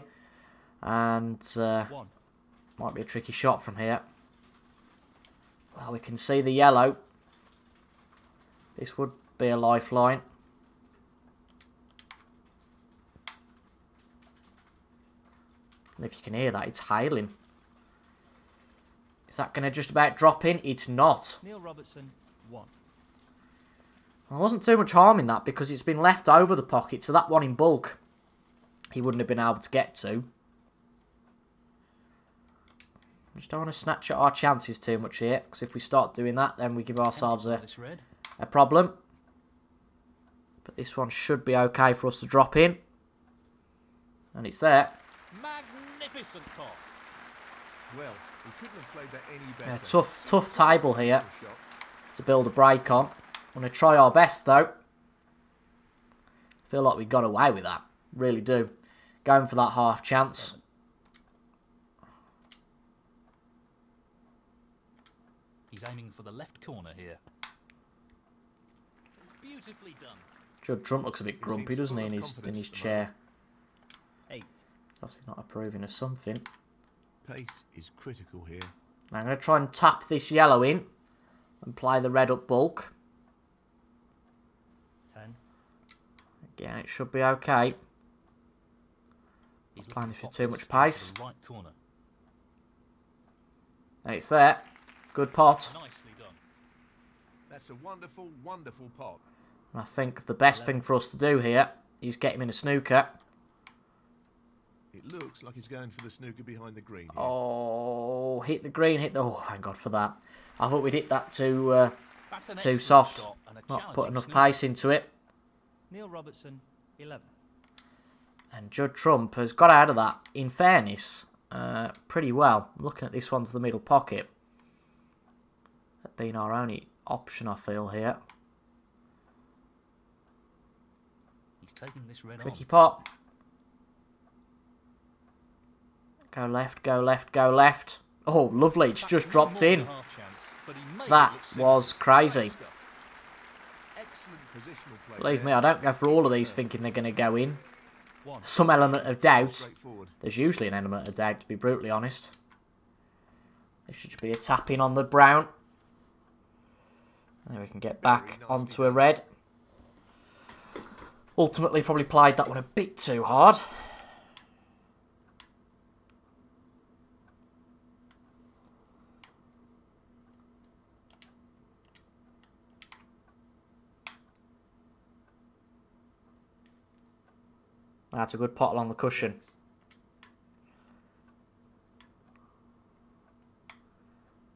[SPEAKER 1] And might be a tricky shot from here. Well, we can see the yellow. This would be a lifeline. And if you can hear that, it's hailing. Is that going to just about drop in? It's not.
[SPEAKER 3] Neil Robertson, 1.
[SPEAKER 1] There wasn't too much harm in that because it's been left over the pocket, so that one in bulk he wouldn't have been able to get to. We just don't want to snatch at our chances too much here, because if we start doing that, then we give ourselves a problem. But this one should be okay for us to drop in. And it's there.
[SPEAKER 2] Magnificent pot.
[SPEAKER 4] Well, he couldn't have played that any better.
[SPEAKER 1] Tough table here to build a break on. I'm going to try our best, though. Feel like we got away with that. Really do. Going for that half chance.
[SPEAKER 2] He's aiming for the left corner here. Beautifully done.
[SPEAKER 1] Judd Trump looks a bit grumpy, doesn't he, in his chair?
[SPEAKER 3] 8.
[SPEAKER 1] Obviously not approving of something.
[SPEAKER 4] Pace is critical here.
[SPEAKER 1] Now I'm going to try and tap this yellow in and play the red up bulk.
[SPEAKER 3] 10.
[SPEAKER 1] Again, it should be okay.
[SPEAKER 2] He's
[SPEAKER 1] Playing this
[SPEAKER 2] looking
[SPEAKER 1] with too
[SPEAKER 2] to
[SPEAKER 1] much
[SPEAKER 2] pop
[SPEAKER 1] pace.
[SPEAKER 2] to the right corner.
[SPEAKER 1] And it's there. Good pot.
[SPEAKER 2] Nicely done.
[SPEAKER 4] That's a wonderful, wonderful pot.
[SPEAKER 1] And I think the best thing for us to do here is get him in a snooker.
[SPEAKER 4] It looks like he's going for the snooker behind the green here.
[SPEAKER 1] Oh, hit the green, hit the... Oh, thank God for that. I thought we'd hit that too
[SPEAKER 2] Excellent
[SPEAKER 1] soft.
[SPEAKER 2] shot and a
[SPEAKER 1] Not put
[SPEAKER 2] challenging
[SPEAKER 1] enough
[SPEAKER 2] snooker.
[SPEAKER 1] pace into it.
[SPEAKER 3] Neil Robertson, 11.
[SPEAKER 1] And Judd Trump has got out of that, in fairness, pretty well. I'm looking at this one to the middle pocket. That being our only option, I feel, here.
[SPEAKER 2] He's taking this red
[SPEAKER 1] Tricky
[SPEAKER 2] on.
[SPEAKER 1] pot. Go left, go left, go left. Oh, lovely. It's just dropped in. That was crazy.
[SPEAKER 4] Excellent positional play.
[SPEAKER 1] Believe me, I don't go for all of these thinking they're going to go in. Some element of doubt.
[SPEAKER 4] Straightforward.
[SPEAKER 1] There's usually an element of doubt, to be brutally honest. There should be a tap in on the brown. And then we can get back onto a red. Ultimately, probably played that one a bit too hard. That's a good pot along the cushion.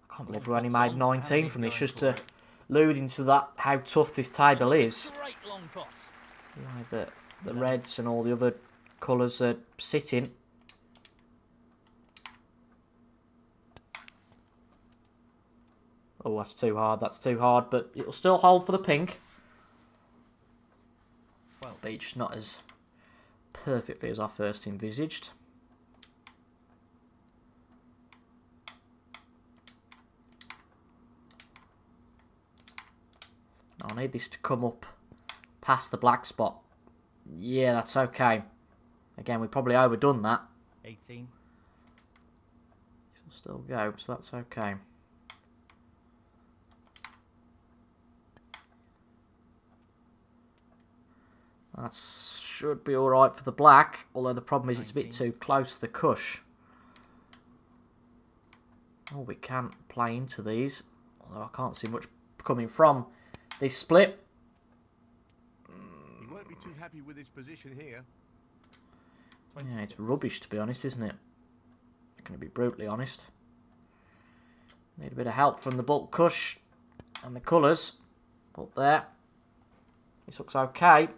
[SPEAKER 1] I can't believe we only made 19 from this, just to allude into that, how tough this table is. Why the reds and all the other colours are sitting. Oh, that's too hard, but it'll still hold for the pink. Well, but just not as perfectly as I first envisaged. I need this to come up past the black spot. Yeah, that's okay. Again, we've probably overdone that.
[SPEAKER 3] 18.
[SPEAKER 1] It'll still go, so that's okay. That should be alright for the black, although the problem is it's a bit too close to the cush. Oh, we can play into these, although I can't see much coming from this split.
[SPEAKER 4] He won't be too happy with his position here.
[SPEAKER 1] Yeah, it's rubbish, to be honest, isn't it? I'm going to be brutally honest. Need a bit of help from the bulk cush and the colours. Up there. This looks okay.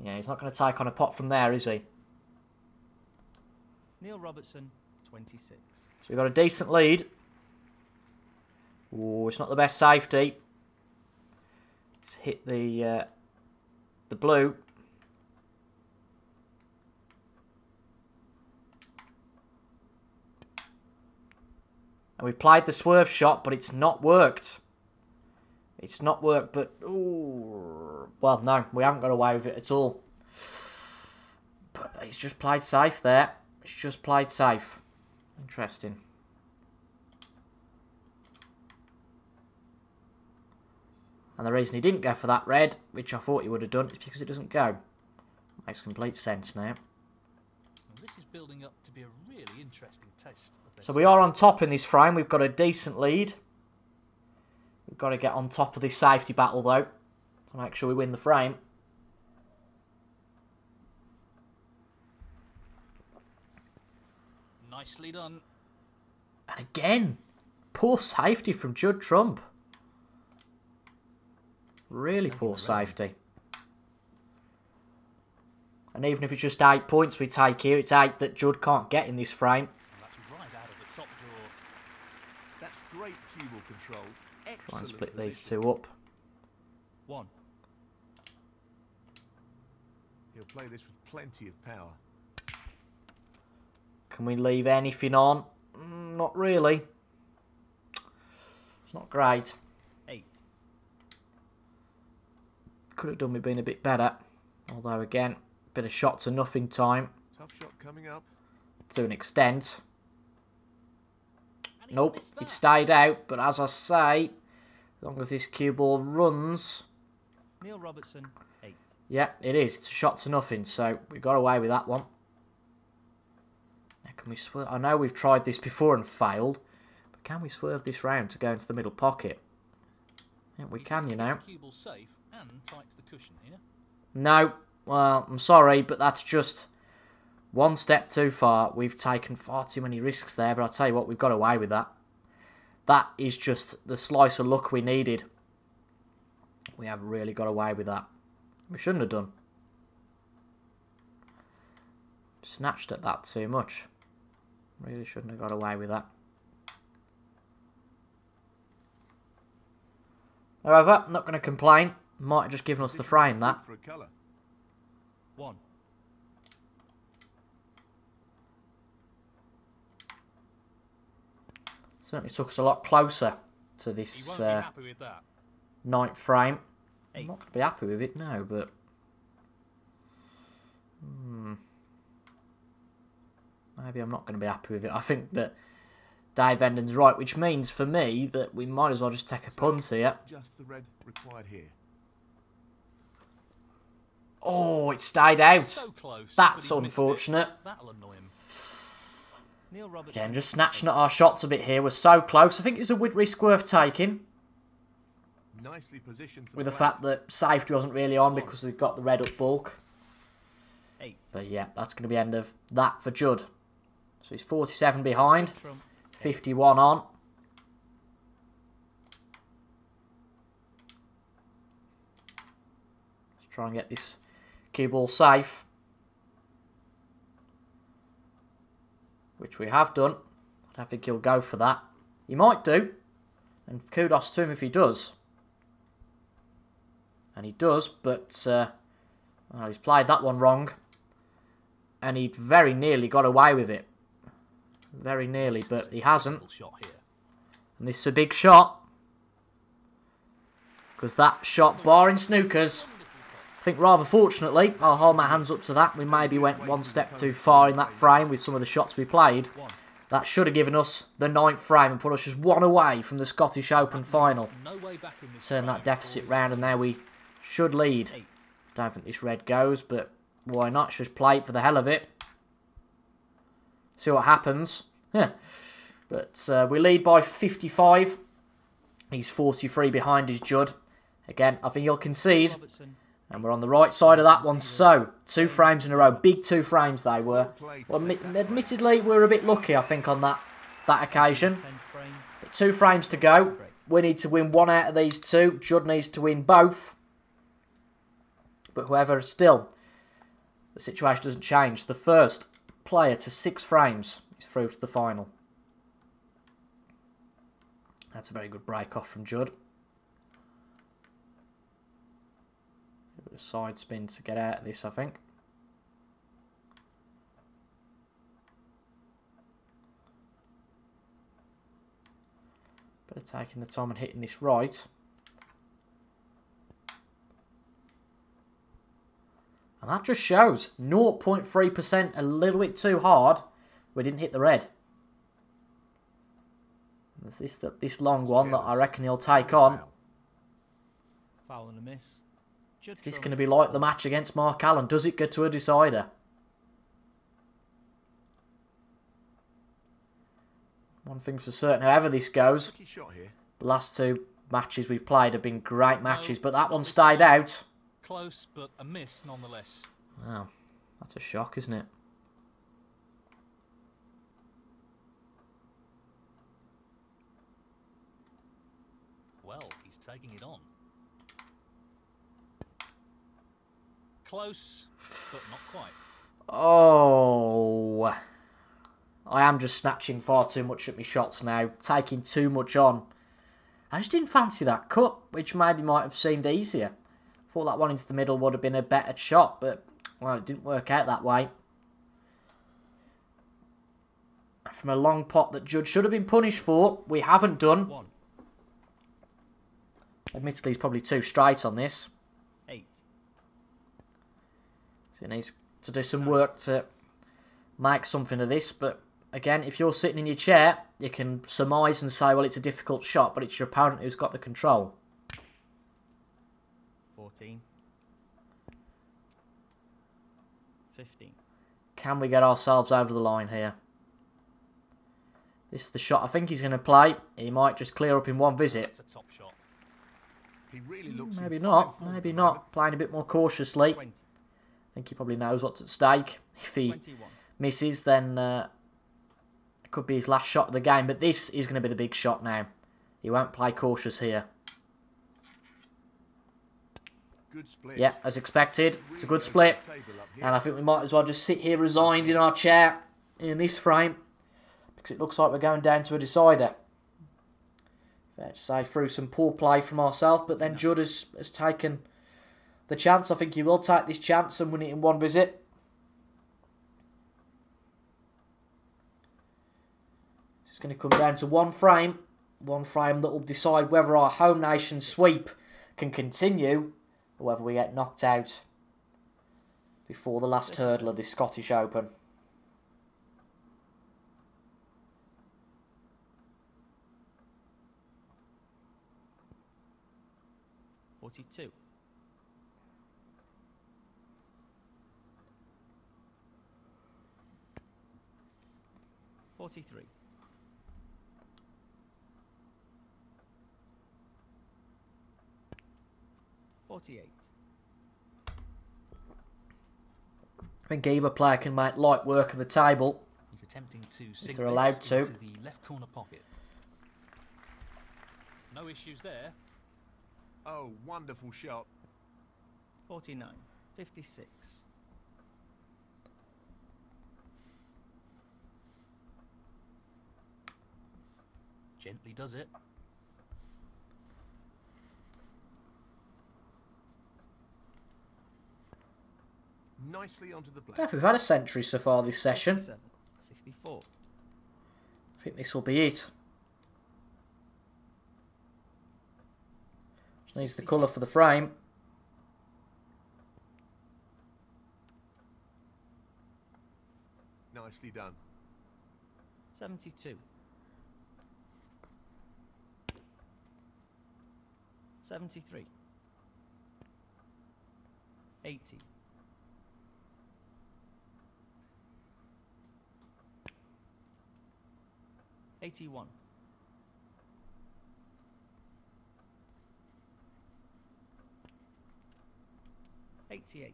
[SPEAKER 1] Yeah, he's not going to take on a pot from there, is he?
[SPEAKER 3] Neil Robertson, 26.
[SPEAKER 1] So we've got a decent lead. Oh, it's not the best safety. It's hit the blue. And we played the swerve shot, but it's not worked. It's not worked, but... Ooh, well, no, we haven't got away with it at all. But it's just played safe there. It's just played safe. Interesting. And the reason he didn't go for that red, which I thought he would have done, is because it doesn't go. Makes complete sense now.
[SPEAKER 2] Well, this is building up to be a really interesting test.
[SPEAKER 1] So we are on top in this frame. We've got a decent lead. We've got to get on top of this safety battle, though, to make sure we win the frame.
[SPEAKER 2] Nicely done.
[SPEAKER 1] And again, poor safety from Judd Trump. Really poor safety. And even if it's just 8 points we take here, it's 8 that Judd can't get in this frame.
[SPEAKER 2] That's right out of the top drawer.
[SPEAKER 4] That's great cue ball control. Excellent
[SPEAKER 1] Try and split these
[SPEAKER 4] position.
[SPEAKER 1] two up.
[SPEAKER 3] 1.
[SPEAKER 4] He'll play this with plenty of power.
[SPEAKER 1] Can we leave anything on? Not really. It's not great.
[SPEAKER 3] 8.
[SPEAKER 1] Could have done with being a bit better. Although, again, bit of shot to nothing time.
[SPEAKER 4] Tough shot coming up.
[SPEAKER 1] To an extent.
[SPEAKER 2] And he's
[SPEAKER 1] Nope,
[SPEAKER 2] missed
[SPEAKER 1] it
[SPEAKER 2] that.
[SPEAKER 1] stayed out. But as I say, as long as this cue ball runs...
[SPEAKER 3] Neil Robertson, 8.
[SPEAKER 1] Yeah, it is. It's a shot to nothing. So, we got away with that one. Now, can we swerve? I know we've tried this before and failed. But can we swerve this round to go into the middle pocket? Yeah, we
[SPEAKER 2] He's
[SPEAKER 1] can, you
[SPEAKER 2] keeping
[SPEAKER 1] know.
[SPEAKER 2] the cue ball safe and tight to the cushion here.
[SPEAKER 1] No, well, I'm sorry, but that's just one step too far. We've taken far too many risks there, but I'll tell you what, we've got away with that. That is just the slice of luck we needed. We have really got away with that. We shouldn't have done. Snatched at that too much. Really shouldn't have got away with that. However, not going to complain. Might have just given us the frame, that.
[SPEAKER 4] For a colour.
[SPEAKER 3] 1.
[SPEAKER 1] Certainly took us a lot closer to
[SPEAKER 2] He
[SPEAKER 1] this
[SPEAKER 2] won't be happy with that.
[SPEAKER 1] 9th frame. I'm
[SPEAKER 3] 8.
[SPEAKER 1] not going to be happy with it, no, but... Maybe I'm not going to be happy with it. I think that Dave Endon's right, which means for me that we might as well just take a punt here.
[SPEAKER 4] Just the red required here.
[SPEAKER 1] Oh, it stayed out.
[SPEAKER 2] So close.
[SPEAKER 1] That's
[SPEAKER 2] but he's missed it.
[SPEAKER 1] unfortunate.
[SPEAKER 2] That'll annoy him.
[SPEAKER 3] Neil Robertson.
[SPEAKER 1] Again, just snatching at our shots a bit here. We're so close. I think it was a risk worth taking.
[SPEAKER 4] Nicely positioned for
[SPEAKER 1] With the
[SPEAKER 4] play.
[SPEAKER 1] fact that safety wasn't really on because we've got the red up bulk.
[SPEAKER 3] 8.
[SPEAKER 1] But yeah, that's going to be the end of that for Judd. So he's 47 behind,
[SPEAKER 3] Trump.
[SPEAKER 1] 51 on. Let's try and get this cue ball safe. Which we have done. I don't think he'll go for that. He might do. And kudos to him if he does. And he does, but well, he's played that one wrong. And he very nearly got away with it. Very nearly, but he hasn't.
[SPEAKER 2] Shot here.
[SPEAKER 1] And this is a big shot. Because that shot, barring snookers, I think rather fortunately, I'll hold my hands up to that. We maybe went one step too far in that frame with some of the shots we played. That should have given us the 9th frame and put us just one away from the Scottish Open final.
[SPEAKER 2] No way back in this
[SPEAKER 1] Turn that
[SPEAKER 2] frame.
[SPEAKER 1] deficit round and now we should lead.
[SPEAKER 3] 8.
[SPEAKER 1] Don't think this red goes, but why not? Just play it for the hell of it. See what happens. But we lead by 55. He's 43 behind his Judd. Again, I think he'll concede.
[SPEAKER 3] Robertson.
[SPEAKER 1] And we're on the right side of that one. So, 2 frames in a row. Big 2 frames they were. Well, admittedly, we were a bit lucky, I think, on that occasion.
[SPEAKER 3] 10 frame.
[SPEAKER 1] But 2 frames to go. We need to win 1 out of these 2. Judd needs to win both. But whoever, still, the situation doesn't change. The first player to 6 frames is through to the final. That's a very good break off from Judd. A bit of side spin to get out of this, I think. Better taking the time and hitting this right. And that just shows 0.3%, a little bit too hard. We didn't hit the red. This long one that I reckon he'll take on.
[SPEAKER 3] Foul and a miss.
[SPEAKER 1] Is this going to be like the match against Mark Allen? Does it get to a decider? One thing's for certain, however this goes,
[SPEAKER 4] Tricky shot here.
[SPEAKER 1] the last 2 matches we've played have been great matches, but that one stayed out.
[SPEAKER 2] Close, but a miss nonetheless.
[SPEAKER 1] Wow, that's a shock, isn't it?
[SPEAKER 2] Well, he's taking it on. Close, but not quite.
[SPEAKER 1] Oh, I am just snatching far too much at my shots now, taking too much on. I just didn't fancy that cut, which maybe might have seemed easier. Thought that one into the middle would have been a better shot, but, well, it didn't work out that way. From a long pot that Judd should have been punished for, we haven't done.
[SPEAKER 3] 1.
[SPEAKER 1] Admittedly, he's probably too straight on this.
[SPEAKER 3] 8.
[SPEAKER 1] So he needs to do some work to make something of this, but again, if you're sitting in your chair, you can surmise and say, well, it's a difficult shot, but it's your opponent who's got the control.
[SPEAKER 3] 14. 15.
[SPEAKER 1] Can we get ourselves over the line here? This is the shot I think he's going to play. He might just clear up in one visit.
[SPEAKER 2] That's a top shot.
[SPEAKER 4] He really looks
[SPEAKER 1] Maybe
[SPEAKER 4] in
[SPEAKER 1] not.
[SPEAKER 4] fine form
[SPEAKER 1] Maybe
[SPEAKER 4] at the
[SPEAKER 1] not. Playing a bit more cautiously.
[SPEAKER 3] 20.
[SPEAKER 1] I think he probably knows what's at stake. If he
[SPEAKER 3] 21.
[SPEAKER 1] misses, then it could be his last shot of the game. But this is going to be the big shot now. He won't play cautious here.
[SPEAKER 4] Good split.
[SPEAKER 1] Yeah, as expected. It's a good split. And I think we might as well just sit here resigned in our chair in this frame. Because it looks like we're going down to a decider. Fair to say, through some poor play from ourselves. But then Judd has taken the chance. I think he will take this chance and win it in one visit. It's going to come down to one frame. One frame that will decide whether our home nation sweep can continue or whether we get knocked out before the last hurdle of the Scottish Open.
[SPEAKER 3] 43. 48.
[SPEAKER 1] I think either player can make light work of the table.
[SPEAKER 2] He's attempting to sink
[SPEAKER 1] they're allowed
[SPEAKER 2] this
[SPEAKER 1] to.
[SPEAKER 2] into the left corner pocket. No issues there.
[SPEAKER 4] Oh, wonderful shot.
[SPEAKER 3] 49. 56.
[SPEAKER 2] Gently does it.
[SPEAKER 4] Nicely onto the black.
[SPEAKER 1] Yeah, we've had a century so far this session.
[SPEAKER 3] 67. 64.
[SPEAKER 1] I think this will be it. Just needs the colour for the frame.
[SPEAKER 4] Nicely done.
[SPEAKER 3] 72. 73. 80. 81. 88.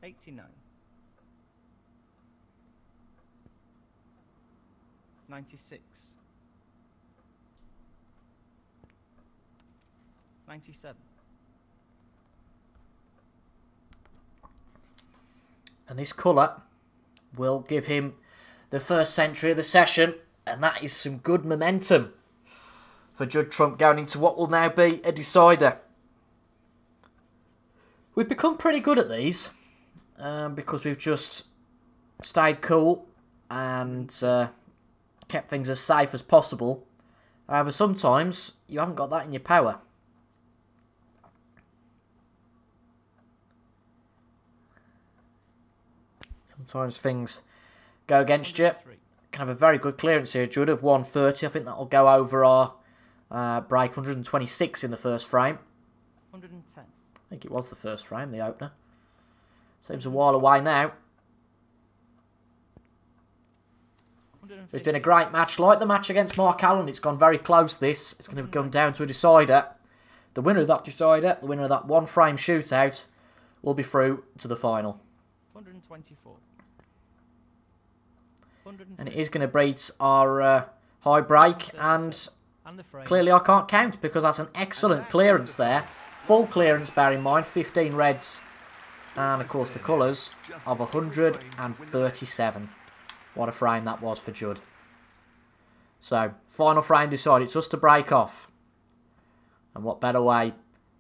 [SPEAKER 3] 89. 96. 97.
[SPEAKER 1] And this colour will give him the first century of the session. And that is some good momentum for Judd Trump going into what will now be a decider. We've become pretty good at these because we've just stayed cool and kept things as safe as possible. However, sometimes you haven't got that in your power. Sometimes things go against you. Can have a very good clearance here, Judd, of 130. I think that will go over our break. 126 in the first frame.
[SPEAKER 3] 110.
[SPEAKER 1] I think it was the first frame, the opener. Seems a while away now. It's been a great match. Like the match against Mark Allen, it's gone very close this. It's going to come down to a decider. The winner of that decider, the winner of that one frame shootout, will be through to the final.
[SPEAKER 3] 124.
[SPEAKER 1] And it is going to beat our high break, and clearly I can't count because that's an excellent clearance there. Full clearance, bear in mind, 15 reds, and of course the colours of 137. What a frame that was for Judd. So, final frame decided. It's us to break off. And what better way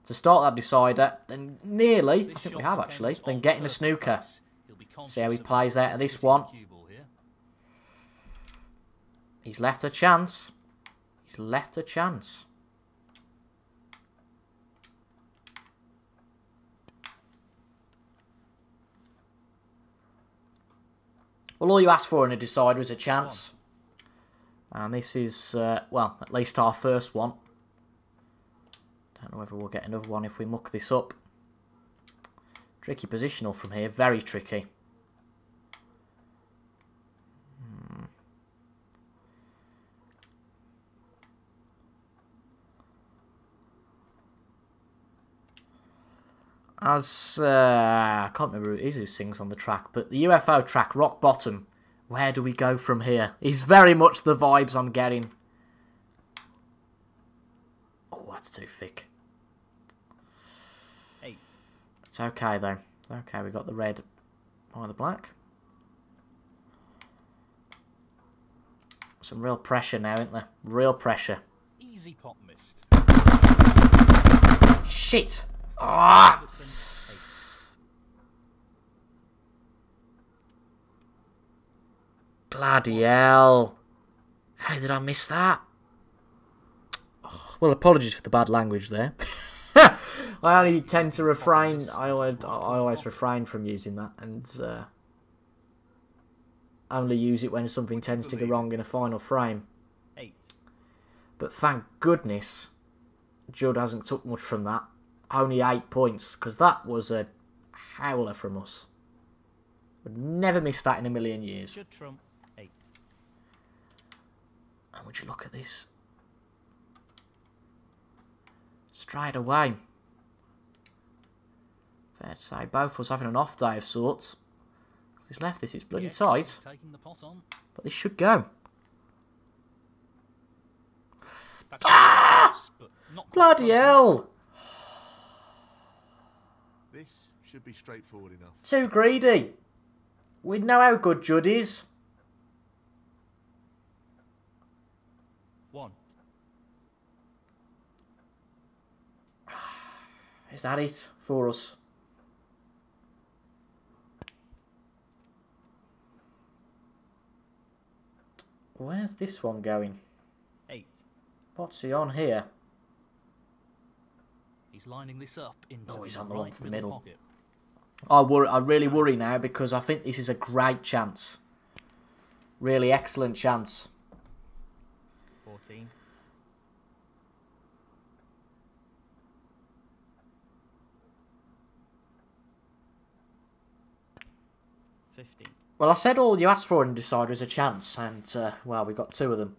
[SPEAKER 1] to start that decider than nearly, I think we have actually, than getting a snooker. See how he plays out of this one. He's left a chance. He's left a chance. Well, all you ask for in a decider is a chance. And this is, well, at least our first one. Don't know whether we'll get another one if we muck this up. Tricky positional from here, very tricky. As, I can't remember who it is who sings on the track, but the UFO track, Rock Bottom, where do we go from here? Is very much the vibes I'm getting. Oh, that's too thick.
[SPEAKER 3] 8.
[SPEAKER 1] It's okay, though. Okay, we got the red by the black. Some real pressure now, isn't there? Real pressure.
[SPEAKER 2] Easy pot missed.
[SPEAKER 1] Shit! Ah! Bloody hell. How did I miss that? Oh, well, apologies for the bad language there. I only tend to refrain. I always refrain from using that and only use it when something tends to go wrong in a final frame.
[SPEAKER 3] 8.
[SPEAKER 1] But thank goodness Judd hasn't took much from that. Only 8 points, because that was a howler from us. Would never miss that in a million years.
[SPEAKER 3] Good trump. 8.
[SPEAKER 1] And would you look at this? Straight away. Fair to say, both of us having an off day of sorts. This left, this is bloody tight.
[SPEAKER 2] Taking the pot on.
[SPEAKER 1] But this should go.
[SPEAKER 2] That's close, but not quite
[SPEAKER 1] Bloody
[SPEAKER 2] close
[SPEAKER 1] hell!
[SPEAKER 4] This should be straightforward enough.
[SPEAKER 1] Too greedy. We know how good Judd is.
[SPEAKER 3] 1.
[SPEAKER 1] Is that it for us? Where's this one going?
[SPEAKER 3] 8.
[SPEAKER 1] What's he on here?
[SPEAKER 2] He's lining this up into
[SPEAKER 1] He's
[SPEAKER 2] the
[SPEAKER 1] on the one
[SPEAKER 2] right
[SPEAKER 1] to the middle.
[SPEAKER 2] pocket.
[SPEAKER 1] I really worry now because I think this is a great chance. Really excellent chance.
[SPEAKER 3] 14. 15.
[SPEAKER 1] Well, I said all you asked for in Decider is a chance, and, well, we got 2 of them.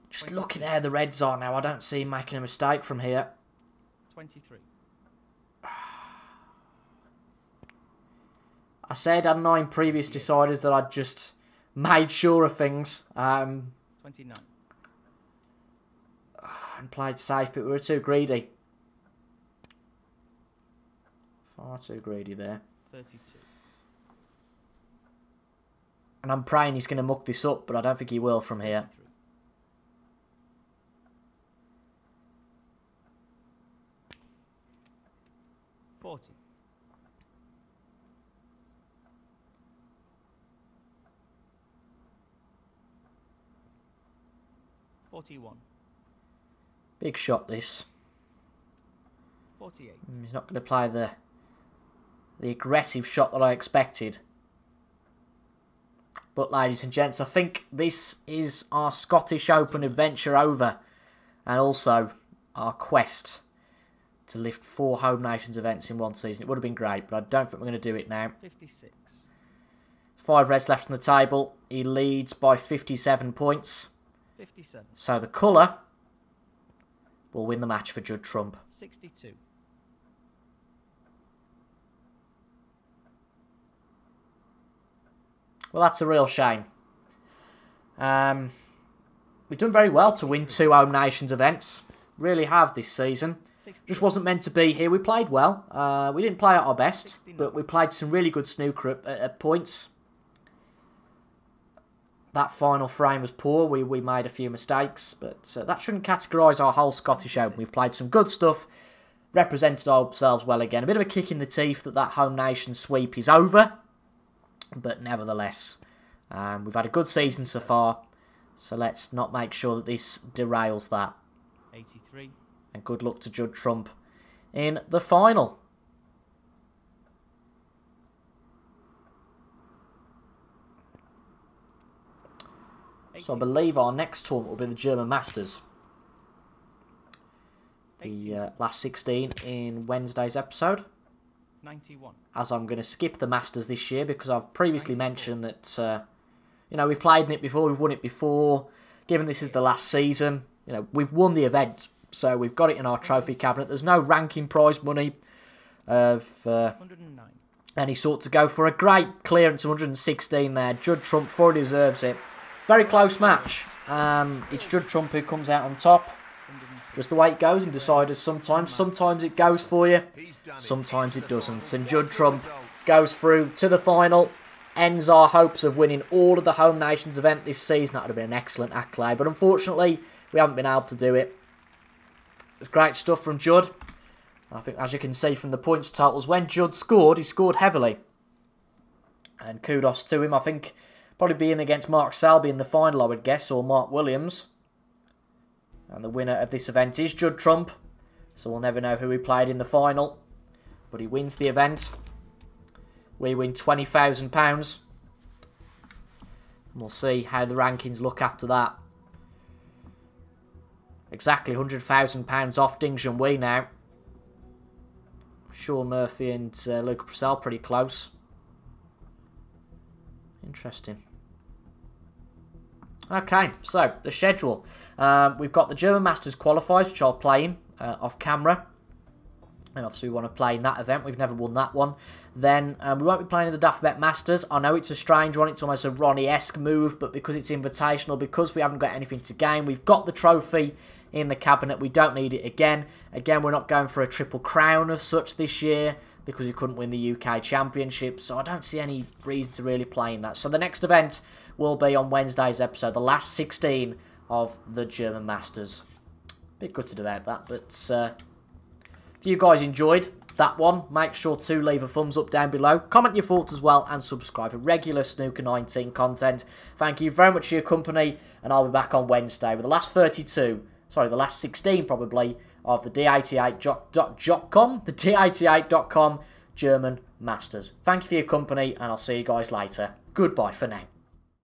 [SPEAKER 1] Just looking at how the Reds are now, I don't see him making a mistake from here.
[SPEAKER 3] 23.
[SPEAKER 1] I said, hadn't I, in previous Deciders that I'd just made sure of things.
[SPEAKER 3] 29.
[SPEAKER 1] And played safe, but we were too greedy. Far too greedy there.
[SPEAKER 3] 32.
[SPEAKER 1] And I'm praying he's going to muck this up, but I don't think he will from here.
[SPEAKER 3] 23. 40. 41.
[SPEAKER 1] Big shot, this.
[SPEAKER 3] 48.
[SPEAKER 1] He's not going to play the aggressive shot that I expected. But, ladies and gents, I think this is our Scottish Open adventure over. And also our quest to lift 4 Home Nations events in one season. It would have been great, but I don't think we're going to do it now.
[SPEAKER 3] 56.
[SPEAKER 1] 5 Reds left on the table. He leads by 57 points.
[SPEAKER 3] 57.
[SPEAKER 1] So the colour will win the match for Judd Trump.
[SPEAKER 3] 62.
[SPEAKER 1] Well, that's a real shame. We've done very well to win 2 Home Nations events. Really have this season. Just wasn't meant to be here. We played well. We didn't play at our best, but we played some really good snooker at points. That final frame was poor. We made a few mistakes, but that shouldn't categorise our whole Scottish Open. We've played some good stuff, represented ourselves well again. A bit of a kick in the teeth that Home Nation sweep is over, but nevertheless, we've had a good season so far, so let's not make sure that this derails that.
[SPEAKER 3] 83.
[SPEAKER 1] And good luck to Judd Trump in the final. So I believe our next tournament will be the German Masters. The last 16 in Wednesday's episode.
[SPEAKER 3] 91.
[SPEAKER 1] As I'm going to skip the Masters this year because I've previously mentioned that, you know, we've played in it before, we've won it before. Given this is the last season, you know, we've won the event, so we've got it in our trophy cabinet. There's no ranking prize money of
[SPEAKER 3] 109.
[SPEAKER 1] any sort to go for. A great clearance of 116 there. Judd Trump fully deserves it. Very close match. It's Judd Trump who comes out on top. Just the way it goes in Deciders sometimes. Sometimes it goes for you, sometimes it doesn't. And Judd Trump goes through to the final, ends our hopes of winning all of the Home Nations event this season. That would have been an excellent accolade, but unfortunately we haven't been able to do it. It's great stuff from Judd. I think, as you can see from the points totals, when Judd scored, he scored heavily. And kudos to him. I think probably being against Mark Selby in the final, I would guess, or Mark Williams. And the winner of this event is Judd Trump. So we'll never know who he played in the final. But he wins the event. We win £20,000. We'll see how the rankings look after that. Exactly £100,000 off Ding Junhui now. Sean Murphy and Luca Purcell pretty close. Interesting. Okay, so the schedule. We've got the German Masters qualifiers, which I'll play in off camera. And obviously we want to play in that event. We've never won that one. Then we won't be playing in the Daft Bet Masters. I know it's a strange one. It's almost a Ronnie-esque move. But because it's invitational, because we haven't got anything to gain, we've got the trophy in the cabinet. We don't need it again. Again, we're not going for a triple crown of such this year, because we couldn't win the UK Championship. So I don't see any reason to really play in that. So the next event will be on Wednesday's episode, the last 16 of the German Masters. Bit gutted about that, but if you guys enjoyed that one, make sure to leave a thumbs up down below. Comment your thoughts as well, and subscribe for regular Snooker 19 content. Thank you very much for your company, and I'll be back on Wednesday with the last 16 probably, of the D88.com, the D88.com German Masters. Thank you for your company, and I'll see you guys later. Goodbye for now.